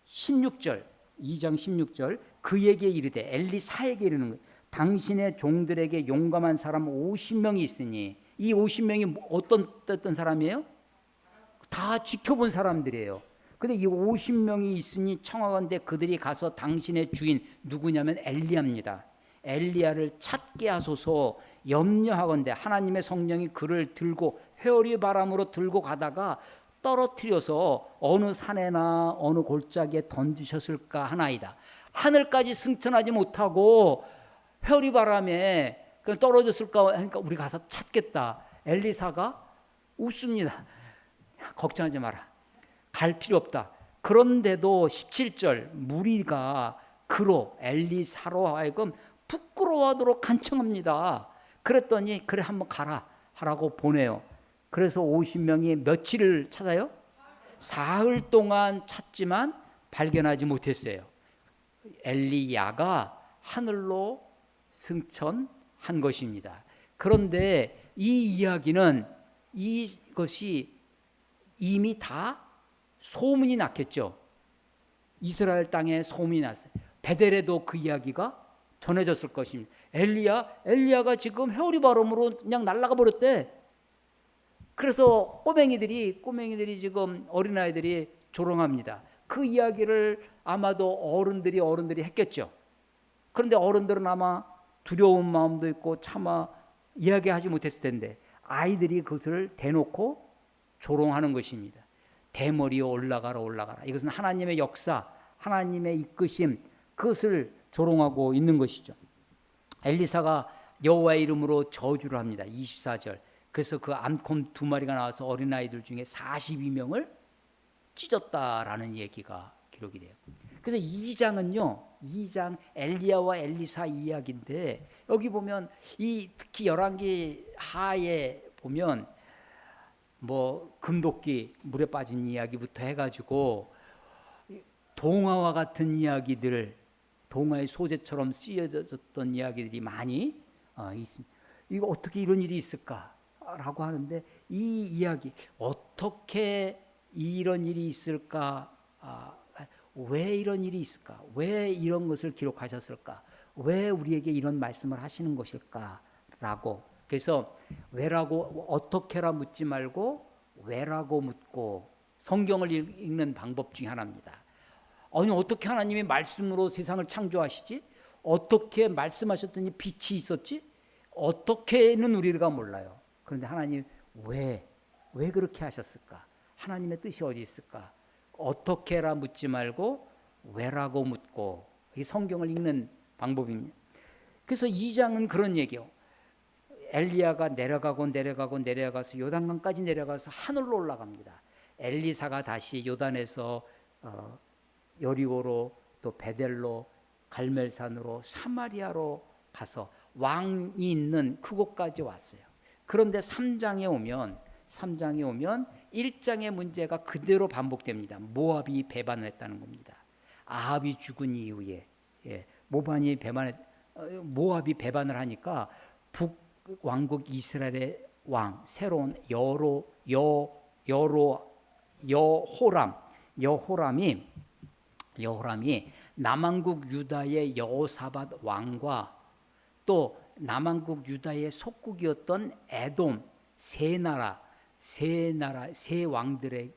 16절 2장 16절 그에게 이르되 엘리사에게 이르는 거예요. 당신의 종들에게 용감한 사람 50명이 있으니 이 50명이 어떤 사람이에요? 다 지켜본 사람들이에요. 근데 이 50명이 있으니 청하건대 그들이 가서 당신의 주인 누구냐면 엘리야입니다. 엘리야를 찾게 하소서. 염려하건대 하나님의 성령이 그를 들고 회오리 바람으로 들고 가다가 떨어뜨려서 어느 산에나 어느 골짜기에 던지셨을까 하나이다. 하늘까지 승천하지 못하고 회오리 바람에 떨어졌을까 하니까 우리 가서 찾겠다. 엘리사가 웃습니다. 걱정하지 마라. 갈 필요 없다. 그런데도 17절 무리가 그로 엘리사로 하여금 부끄러워하도록 간청합니다. 그랬더니 그래 한번 가라 하라고 보내요. 그래서 50명이 며칠을 찾아요? 사흘 동안 찾지만 발견하지 못했어요. 엘리야가 하늘로 승천한 것입니다. 그런데 이 이야기는 이것이 이미 다 소문이 났겠죠. 이스라엘 땅에 소문이 났어요. 베델에도 그 이야기가 전해졌을 것입니다. 엘리야가 지금 회오리 바람으로 그냥 날아가 버렸대. 그래서 꼬맹이들이 지금 어린아이들이 조롱합니다. 그 이야기를 아마도 어른들이 했겠죠. 그런데 어른들은 아마 두려운 마음도 있고 차마 이야기하지 못했을 텐데 아이들이 그것을 대놓고 조롱하는 것입니다. 대머리에 올라가라. 이것은 하나님의 역사, 하나님의 이끄심, 그것을 조롱하고 있는 것이죠. 엘리사가 여호와의 이름으로 저주를 합니다. 24절. 그래서 그 암컷 두 마리가 나와서 어린아이들 중에 42명을 찢었다라는 얘기가 기록이 돼요. 그래서 2장 엘리야와 엘리사 이야기인데 여기 보면 특히 열왕기 하에 보면 뭐 금도끼 물에 빠진 이야기부터 해가지고 동화와 같은 이야기들, 동화의 소재처럼 쓰여졌던 이야기들이 많이 있습니다. 이거 어떻게 이런 일이 있을까라고 하는데 이 이야기 어떻게 이런 일이 있을까? 왜 이런 일이 있을까? 왜 이런 것을 기록하셨을까? 왜 우리에게 이런 말씀을 하시는 것일까라고. 그래서 왜라고 어떻게라 묻지 말고 왜라고 묻고 성경을 읽는 방법 중에 하나입니다. 아니 어떻게 하나님이 말씀으로 세상을 창조하시지? 어떻게 말씀하셨더니 빛이 있었지? 어떻게는 우리가 몰라요. 그런데 하나님 왜 그렇게 하셨을까? 하나님의 뜻이 어디 있을까? 어떻게라 묻지 말고 왜라고 묻고 이게 성경을 읽는 방법입니다. 그래서 2장은 그런 얘기예요. 엘리야가 내려가서 요단강까지 내려가서 하늘로 올라갑니다. 엘리사가 다시 요단에서 여리고로 또 베델로 갈멜산으로 사마리아로 가서 왕이 있는 그곳까지 왔어요. 그런데 3장에 오면 1장의 문제가 그대로 반복됩니다. 모압이 배반을 했다는 겁니다. 아합이 죽은 이후에 모압이 배반을 하니까 북왕국 이스라엘의 왕 새로운 여호람이 남왕국 유다의 여호사밧 왕과 또 남왕국 유다의 속국이었던 에돔 세 왕들의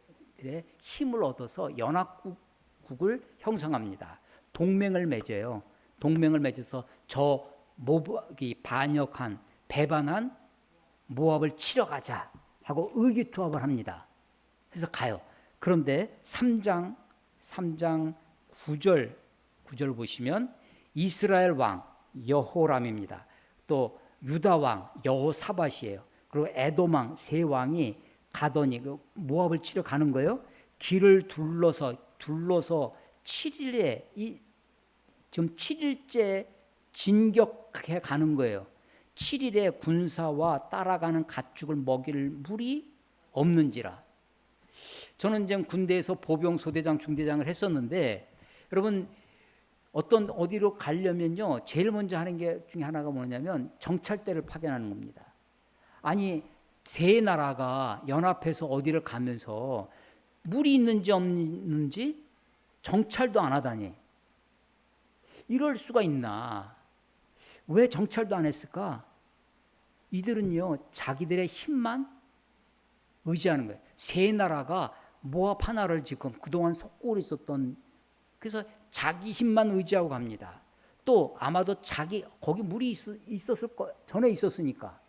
힘을 얻어서 연합국을 형성합니다. 동맹을 맺어요. 동맹을 맺어서 저 모압이 배반한 모압을 치러 가자 하고 의기투합을 합니다. 그래서 가요. 그런데 3장 9절 9절 보시면 이스라엘 왕 여호람입니다. 또 유다 왕 여호사밧이에요. 그리고 에돔 왕 세 왕이 가더니 그 모압을 치러 가는 거예요. 길을 둘러서 7일에 지금 7일째 진격해 가는 거예요. 7일에 군사와 따라가는 가축을 먹일 물이 없는지라. 저는 지금 군대에서 보병 소대장 중대장을 했었는데 여러분 어디로 가려면요 제일 먼저 하는 게 중에 하나가 뭐냐면 정찰대를 파견하는 겁니다. 아니 세 나라가 연합해서 어디를 가면서 물이 있는지 없는지 정찰도 안 하다니 이럴 수가 있나? 왜 정찰도 안 했을까? 이들은요 자기들의 힘만 의지하는 거예요. 세 나라가 모압 하나를 지금 그동안 속고 있었던, 그래서 자기 힘만 의지하고 갑니다. 또 아마도 거기 물이 있었을 거 전에 있었으니까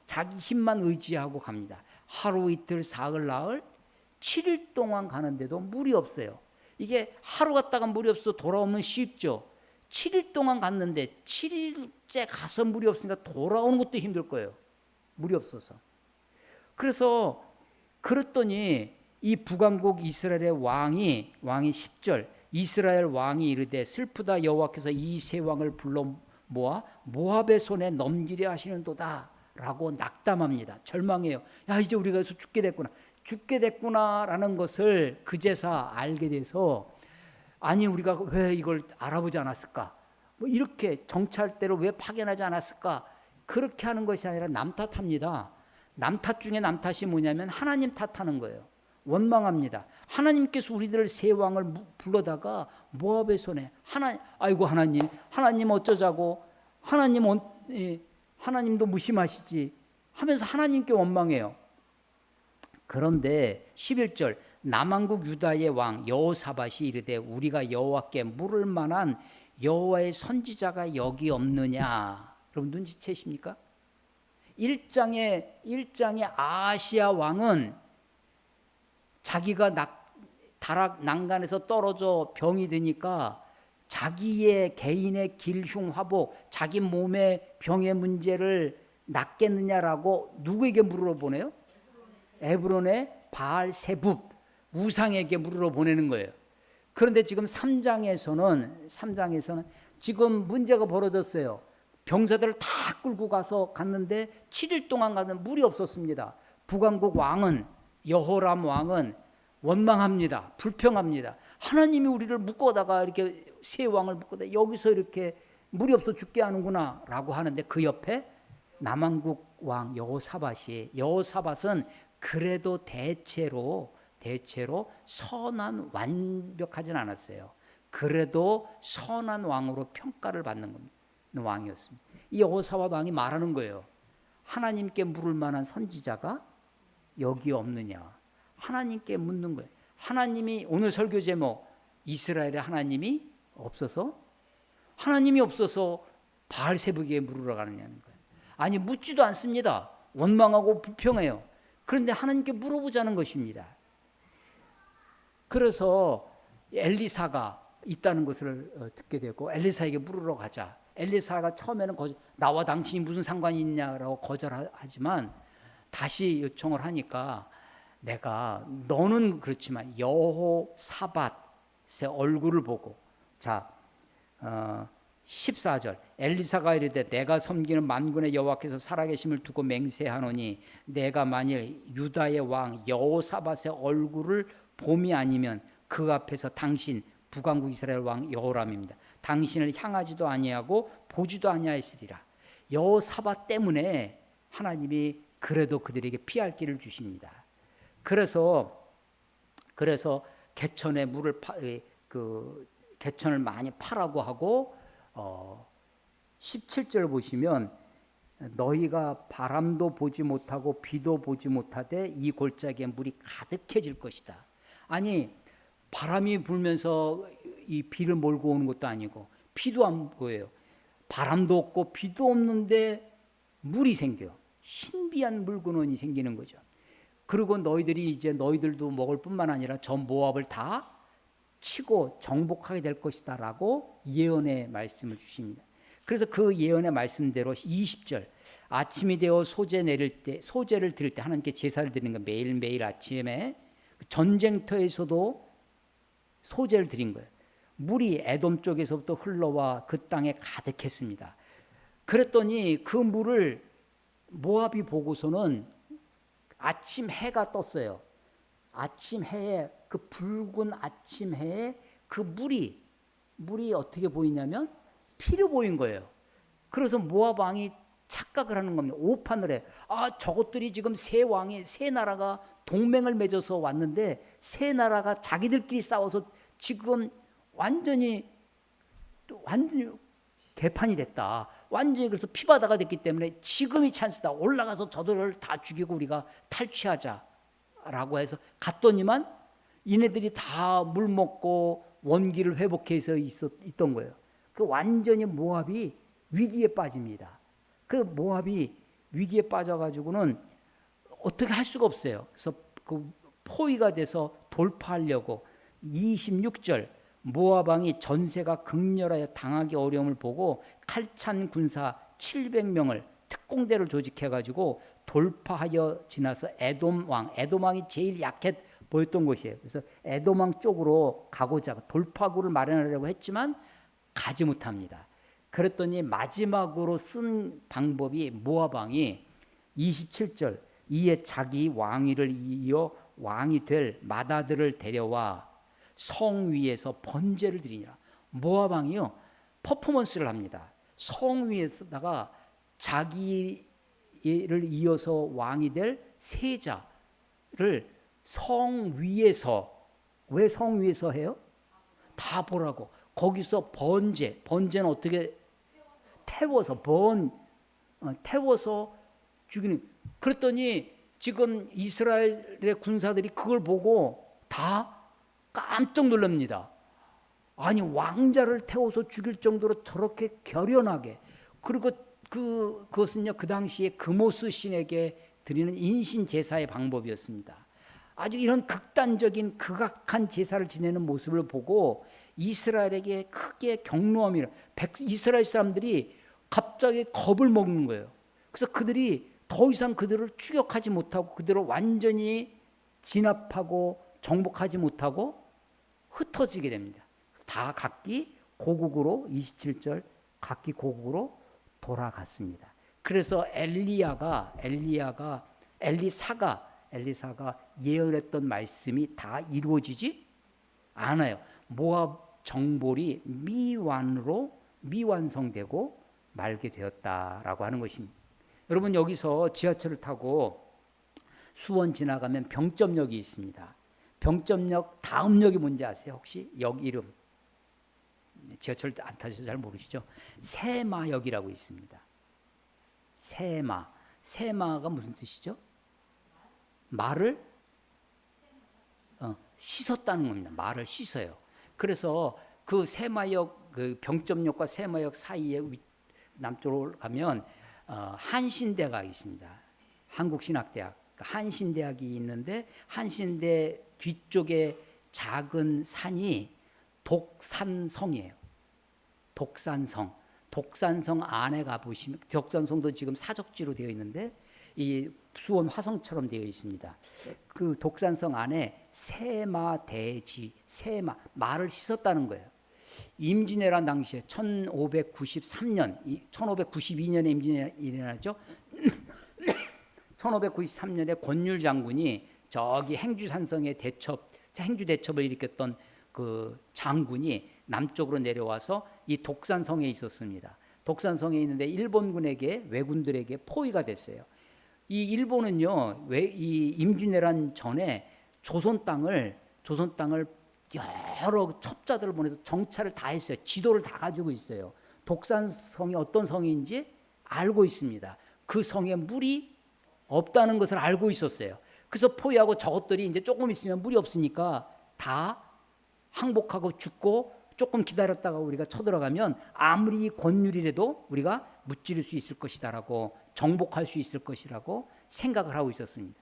자기 힘만 의지하고 갑니다. 하루 이틀 사흘 나흘 7일 동안 가는데도 물이 없어요. 이게 하루 갔다가 물이 없어 돌아오면 쉽죠. 7일 동안 갔는데 7일째 가서 물이 없으니까 돌아오는 것도 힘들 거예요. 물이 없어서. 그래서 그랬더니 이 북왕국 이스라엘의 왕이 10절 이스라엘 왕이 이르되 슬프다 여호와께서 이 세 왕을 불러 모아 모압의 손에 넘기려 하시는도다 라고 낙담합니다. 절망해요. 야 이제 우리가 여기서 죽게 됐구나라는 것을 그제서 알게 돼서 아니 우리가 왜 이걸 알아보지 않았을까? 뭐 이렇게 정찰대로 왜 파견하지 않았을까? 그렇게 하는 것이 아니라 남 탓합니다. 남 탓 중에 남 탓이 뭐냐면 하나님 탓하는 거예요. 원망합니다. 하나님께서 우리들 세 왕을 불러다가 모압의 손에 아이고 하나님 어쩌자고 하나님도 무심하시지 하면서 하나님께 원망해요. 그런데 11절 남왕국 유다의 왕 여호사밧이 이르되 우리가 여호와께 물을 만한 여호와의 선지자가 여기 없느냐. 여러분 눈치채십니까? 1장의 아시아 왕은 자기가 다락 난간에서 떨어져 병이 드니까 자기의 개인의 길흉화복, 자기 몸의 병의 문제를 낫겠느냐라고 누구에게 물어보내요? 에브론의 바알세붑 우상에게 물어보내는 거예요. 그런데 지금 3장에서는 지금 문제가 벌어졌어요. 병사들을 다 끌고 갔는데 7일 동안 가는 물이 없었습니다. 북왕국 왕은 여호람 왕은 원망합니다. 불평합니다. 하나님이 우리를 묶어다가 이렇게 세 왕을 묶어다 여기서 이렇게 물이 없어 죽게 하는구나 라고 하는데 그 옆에 남왕국 왕 여호사밧은 그래도 대체로 완벽하진 않았어요. 그래도 선한 왕으로 평가를 받는 왕이었습니다. 이 여호사밧 왕이 말하는 거예요. 하나님께 물을 만한 선지자가 여기 없느냐. 하나님께 묻는 거예요. 하나님이 오늘 설교 제목 이스라엘의 하나님이 없어서 바알세붑에게 물으러 가느냐는 거예요. 아니 묻지도 않습니다. 원망하고 불평해요. 그런데 하나님께 물어보자는 것입니다. 그래서 엘리사가 있다는 것을 듣게 되고 엘리사에게 물으러 가자. 엘리사가 처음에는 나와 당신이 무슨 상관이 있냐라고 거절하지만 다시 요청을 하니까 너는 그렇지만 여호사밧의 얼굴을 보고 14절 엘리사가 이르되 내가 섬기는 만군의 여호와께서 살아계심을 두고 맹세하노니 내가 만일 유다의 왕 여호사밧의 얼굴을 봄이 아니면 그 앞에서 당신 북왕국 이스라엘 왕 여호람입니다. 당신을 향하지도 아니하고 보지도 아니하였으리라. 여호사밧 때문에 하나님이 그래도 그들에게 피할 길을 주십니다. 그래서 개천에 개천을 많이 파라고 하고 17절 보시면 너희가 바람도 보지 못하고 비도 보지 못하되 이 골짜기에 물이 가득해질 것이다. 아니 바람이 불면서 이 비를 몰고 오는 것도 아니고 비도 안 보여요. 바람도 없고 비도 없는데 물이 생겨요. 신비한 물근원이 생기는 거죠. 그리고 너희들도 먹을 뿐만 아니라 전 모압을 다 치고 정복하게 될 것이다라고 예언의 말씀을 주십니다. 그래서 그 예언의 말씀대로 20절 아침이 되어 소제를 드릴 때 하나님께 제사를 드리는 거 매일매일 아침에 전쟁터에서도 소제를 드린 거예요. 물이 에돔 쪽에서부터 흘러와 그 땅에 가득했습니다. 그랬더니 그 물을 모압이 보고서는 아침 해가 떴어요. 아침 해에 그 붉은 아침 해에 그 물이 어떻게 보이냐면 피로 보인 거예요. 그래서 모압 왕이 착각을 하는 겁니다. 오판을 해. 저것들이 지금 세 나라가 동맹을 맺어서 왔는데 세 나라가 자기들끼리 싸워서 지금 완전히 개판이 됐다. 완전히 그래서 피바다가 됐기 때문에 지금이 찬스다. 올라가서 저들을 다 죽이고 우리가 탈취하자라고 해서 갔더니만 이네들이 다 물 먹고 원기를 회복해서 있던 거예요. 그 완전히 모압이 위기에 빠집니다. 그 모압이 위기에 빠져가지고는 어떻게 할 수가 없어요. 그래서 그 포위가 돼서 돌파하려고 26절 모압 왕이 전세가 극렬하여 당하기 어려움을 보고 칼찬 군사 700명을 특공대를 조직해가지고 돌파하여 지나서 에돔 왕이 제일 약해 보였던 곳이에요. 그래서 에돔 왕 쪽으로 가고자 돌파구를 마련하려고 했지만 가지 못합니다. 그랬더니 마지막으로 쓴 방법이 모압 왕이 27절 이에 자기 왕위를 이어 왕이 될 맏아들을 데려와 성 위에서 번제를 드리니라. 모압 왕이요 퍼포먼스를 합니다. 성 위에다가 자기를 이어서 왕이 될 세자를 성 위에서, 왜 성 위에서 해요? 다 보라고. 거기서 번제는 어떻게 태워서 죽이는. 그랬더니 지금 이스라엘의 군사들이 그걸 보고 다 깜짝 놀랍니다. 아니 왕자를 태워서 죽일 정도로 저렇게 결연하게. 그리고 그것은요 그 당시에 금오스 신에게 드리는 인신 제사의 방법이었습니다. 아주 이런 극단적인 극악한 제사를 지내는 모습을 보고 이스라엘에게 크게 경노함이 이스라엘 사람들이 갑자기 겁을 먹는 거예요. 그래서 그들이 더 이상 그들을 추격하지 못하고 그들을 완전히 진압하고 정복하지 못하고 흩어지게 됩니다. 다 각기 고국으로 27절 각기 고국으로 돌아갔습니다. 그래서 엘리사가 예언했던 말씀이 다 이루어지지 않아요. 모압 정벌이 미완성되고 말게 되었다라고 하는 것입니다. 여러분 여기서 지하철을 타고 수원 지나가면 병점역이 있습니다. 병점역 다음 역이 뭔지 아세요? 혹시 역 이름? 지하철 안 타셔서 잘 모르시죠? 세마역이라고 있습니다. 세마가 무슨 뜻이죠? 말을 씻었다는 겁니다. 말을 씻어요. 그래서 그 세마역, 그 병점역과 세마역 사이에 남쪽으로 가면 한신대가 있습니다. 한국신학대학. 한신대학이 있는데 한신대 뒤쪽에 작은 산이 독산성이에요. 독산성 안에 가보시면 독산성도 지금 사적지로 되어 있는데 이 수원 화성처럼 되어 있습니다. 그 독산성 안에 세마대지, 말을 씻었다는 거예요. 임진왜란 당시에 1592년에 임진왜란이 일어나죠. 1593년에 권율 장군이 저기 행주산성의 행주대첩을 일으켰던 그 장군이 남쪽으로 내려와서 이 독산성에 있었습니다. 독산성에 있는데 일본군에게 왜군들에게 포위가 됐어요. 이 일본은요, 이 임진왜란 전에 조선 땅을 여러 첩자들을 보내서 정찰을 다 했어요. 지도를 다 가지고 있어요. 독산성이 어떤 성인지 알고 있습니다. 그 성에 물이 없다는 것을 알고 있었어요. 그래서 포위하고 저것들이 이제 조금 있으면 물이 없으니까 다 항복하고 죽고 조금 기다렸다가 우리가 쳐들어가면 아무리 권율이라도 우리가 무찌를 수 있을 것이다라고 정복할 수 있을 것이라고 생각을 하고 있었습니다.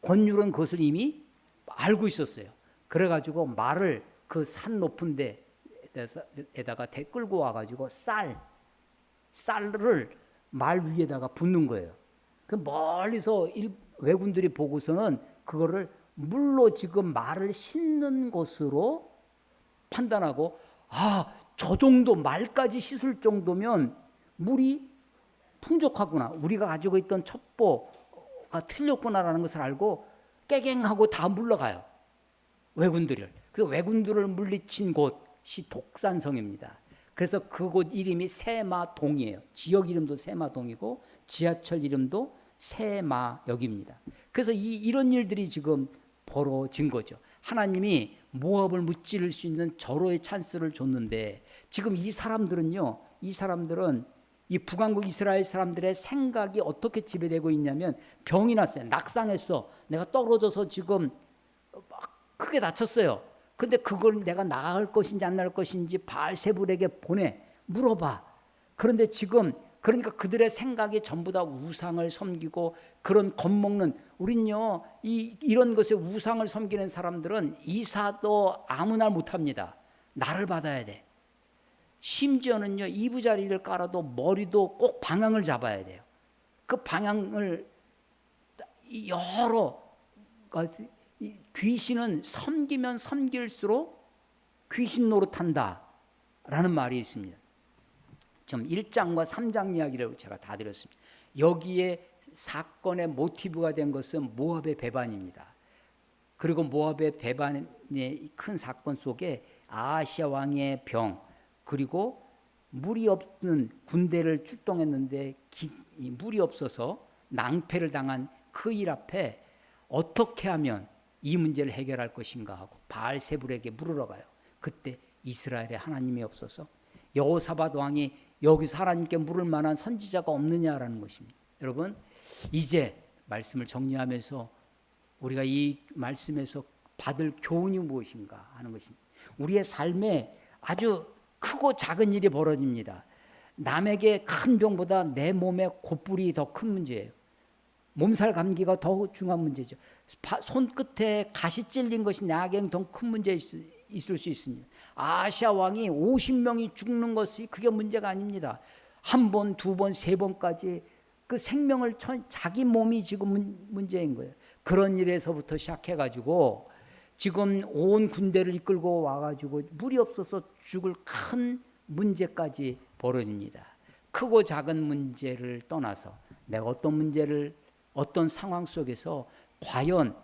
권율은 그것을 이미 알고 있었어요. 그래가지고 말을 그 산 높은 데에다가 끌고 와가지고 쌀을 말 위에다가 붓는 거예요. 그 멀리서 왜군들이 보고서는 그거를 물로 지금 말을 씻는 것으로 판단하고, 저 정도 말까지 씻을 정도면 물이 풍족하구나, 우리가 가지고 있던 첩보가 틀렸구나라는 것을 알고 깨갱하고 다 물러가요, 왜군들을. 그래서 왜군들을 물리친 곳이 독산성입니다. 그래서 그곳 이름이 세마동이에요. 지역 이름도 세마동이고 지하철 이름도 세마역입니다. 그래서 이런 일들이 지금 벌어진 거죠. 하나님이 모압을 무찌를 수 있는 절호의 찬스를 줬는데, 지금 이 사람들은 이 북왕국 이스라엘 사람들의 생각이 어떻게 지배되고 있냐면, 병이 났어요. 낙상했어. 내가 떨어져서 지금 막 크게 다쳤어요. 근데 그걸 내가 나갈 것인지 안 나갈 것인지 바알세불에게 물어봐. 그런데 지금 그러니까 그들의 생각이 전부 다 우상을 섬기고 그런 겁먹는, 우린요 이런 것에 우상을 섬기는 사람들은 이사도 아무나 못합니다. 나를 받아야 돼. 심지어는요 이부자리를 깔아도 머리도 꼭 방향을 잡아야 돼요. 그 방향을 여러 귀신은 섬기면 섬길수록 귀신 노릇한다라는 말이 있습니다. 지금 1장과 3장 이야기를 제가 다 드렸습니다. 여기에 사건의 모티브가 된 것은 모압의 배반입니다. 그리고 모압의 배반의 큰 사건 속에 아하시아 왕의 병, 그리고 물이 없는 군대를 출동했는데 물이 없어서 낭패를 당한 그 일 앞에 어떻게 하면 이 문제를 해결할 것인가 하고 바알세불에게 물으러 가요. 그때 이스라엘에 하나님이 없어서 여호사밧 왕이 여기서 하나님께 물을 만한 선지자가 없느냐라는 것입니다. 여러분, 이제 말씀을 정리하면서 우리가 이 말씀에서 받을 교훈이 무엇인가 하는 것입니다. 우리의 삶에 아주 크고 작은 일이 벌어집니다. 남에게 큰 병보다 내 몸에 곧불이 더 큰 문제예요. 몸살 감기가 더 중요한 문제죠. 손끝에 가시 찔린 것이 나에게는 더 큰 문제 있을 수 있습니다. 아시아 왕이 50명이 죽는 것이 그게 문제가 아닙니다. 한 번, 두 번, 세 번까지 그 생명을 자기 몸이 지금 문제인 거예요. 그런 일에서부터 시작해가지고 지금 온 군대를 이끌고 와가지고 물이 없어서 죽을 큰 문제까지 벌어집니다. 크고 작은 문제를 떠나서 내가 어떤 문제를 어떤 상황 속에서 과연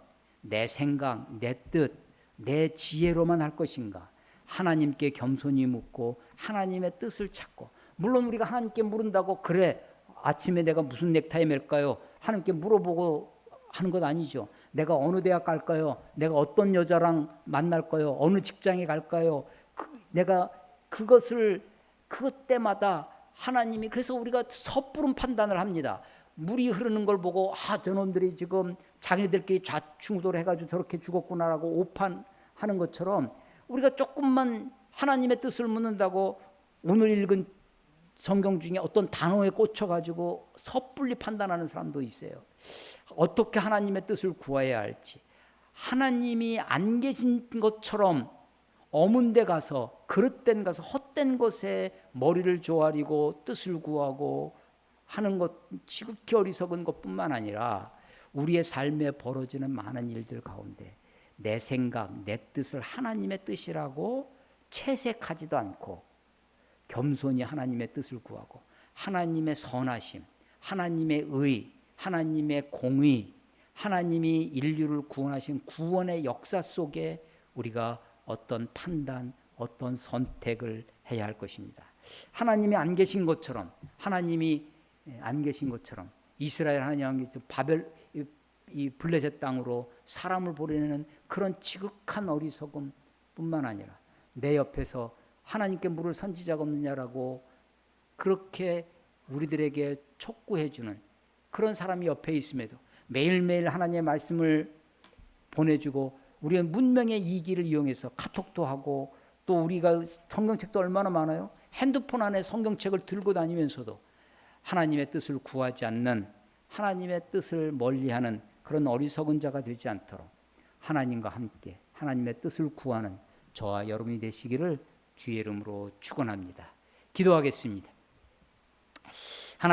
내 생각, 내 뜻, 내 지혜로만 할 것인가, 하나님께 겸손히 묻고 하나님의 뜻을 찾고, 물론 우리가 하나님께 물은다고 그래 아침에 내가 무슨 넥타이 맬까요? 하나님께 물어보고 하는 것 아니죠. 내가 어느 대학 갈까요? 내가 어떤 여자랑 만날까요? 어느 직장에 갈까요? 내가 그것 때마다 하나님이, 그래서 우리가 섣부른 판단을 합니다. 물이 흐르는 걸 보고 저놈들이 지금 자기네들끼리 좌충우돌 해가지고 저렇게 죽었구나라고 오판하는 것처럼 우리가 조금만 하나님의 뜻을 묻는다고 오늘 읽은 성경 중에 어떤 단어에 꽂혀가지고 섣불리 판단하는 사람도 있어요. 어떻게 하나님의 뜻을 구해야 할지, 하나님이 안 계신 것처럼 어문 데 가서 그릇된 가서 헛된 것에 머리를 조아리고 뜻을 구하고 하는 것, 지극히 어리석은 것뿐만 아니라 우리의 삶에 벌어지는 많은 일들 가운데 내 생각, 내 뜻을 하나님의 뜻이라고 채색하지도 않고 겸손히 하나님의 뜻을 구하고 하나님의 선하심, 하나님의 의, 하나님의 공의, 하나님이 인류를 구원하신 구원의 역사 속에 우리가 어떤 판단, 어떤 선택을 해야 할 것입니다. 하나님이 안 계신 것처럼, 이스라엘 하나님 이 블레셋 땅으로 사람을 보내는 그런 지극한 어리석음 뿐만 아니라 내 옆에서 하나님께 물을 선지자가 없느냐라고 그렇게 우리들에게 촉구해주는 그런 사람이 옆에 있음에도 매일매일 하나님의 말씀을 보내주고 우리는 문명의 이기를 이용해서 카톡도 하고, 또 우리가 성경책도 얼마나 많아요. 핸드폰 안에 성경책을 들고 다니면서도 하나님의 뜻을 구하지 않는, 하나님의 뜻을 멀리하는 그런 어리석은 자가 되지 않도록 하나님과 함께 하나님의 뜻을 구하는 저와 여러분이 되시기를 주의 이름으로 축원합니다. 기도하겠습니다.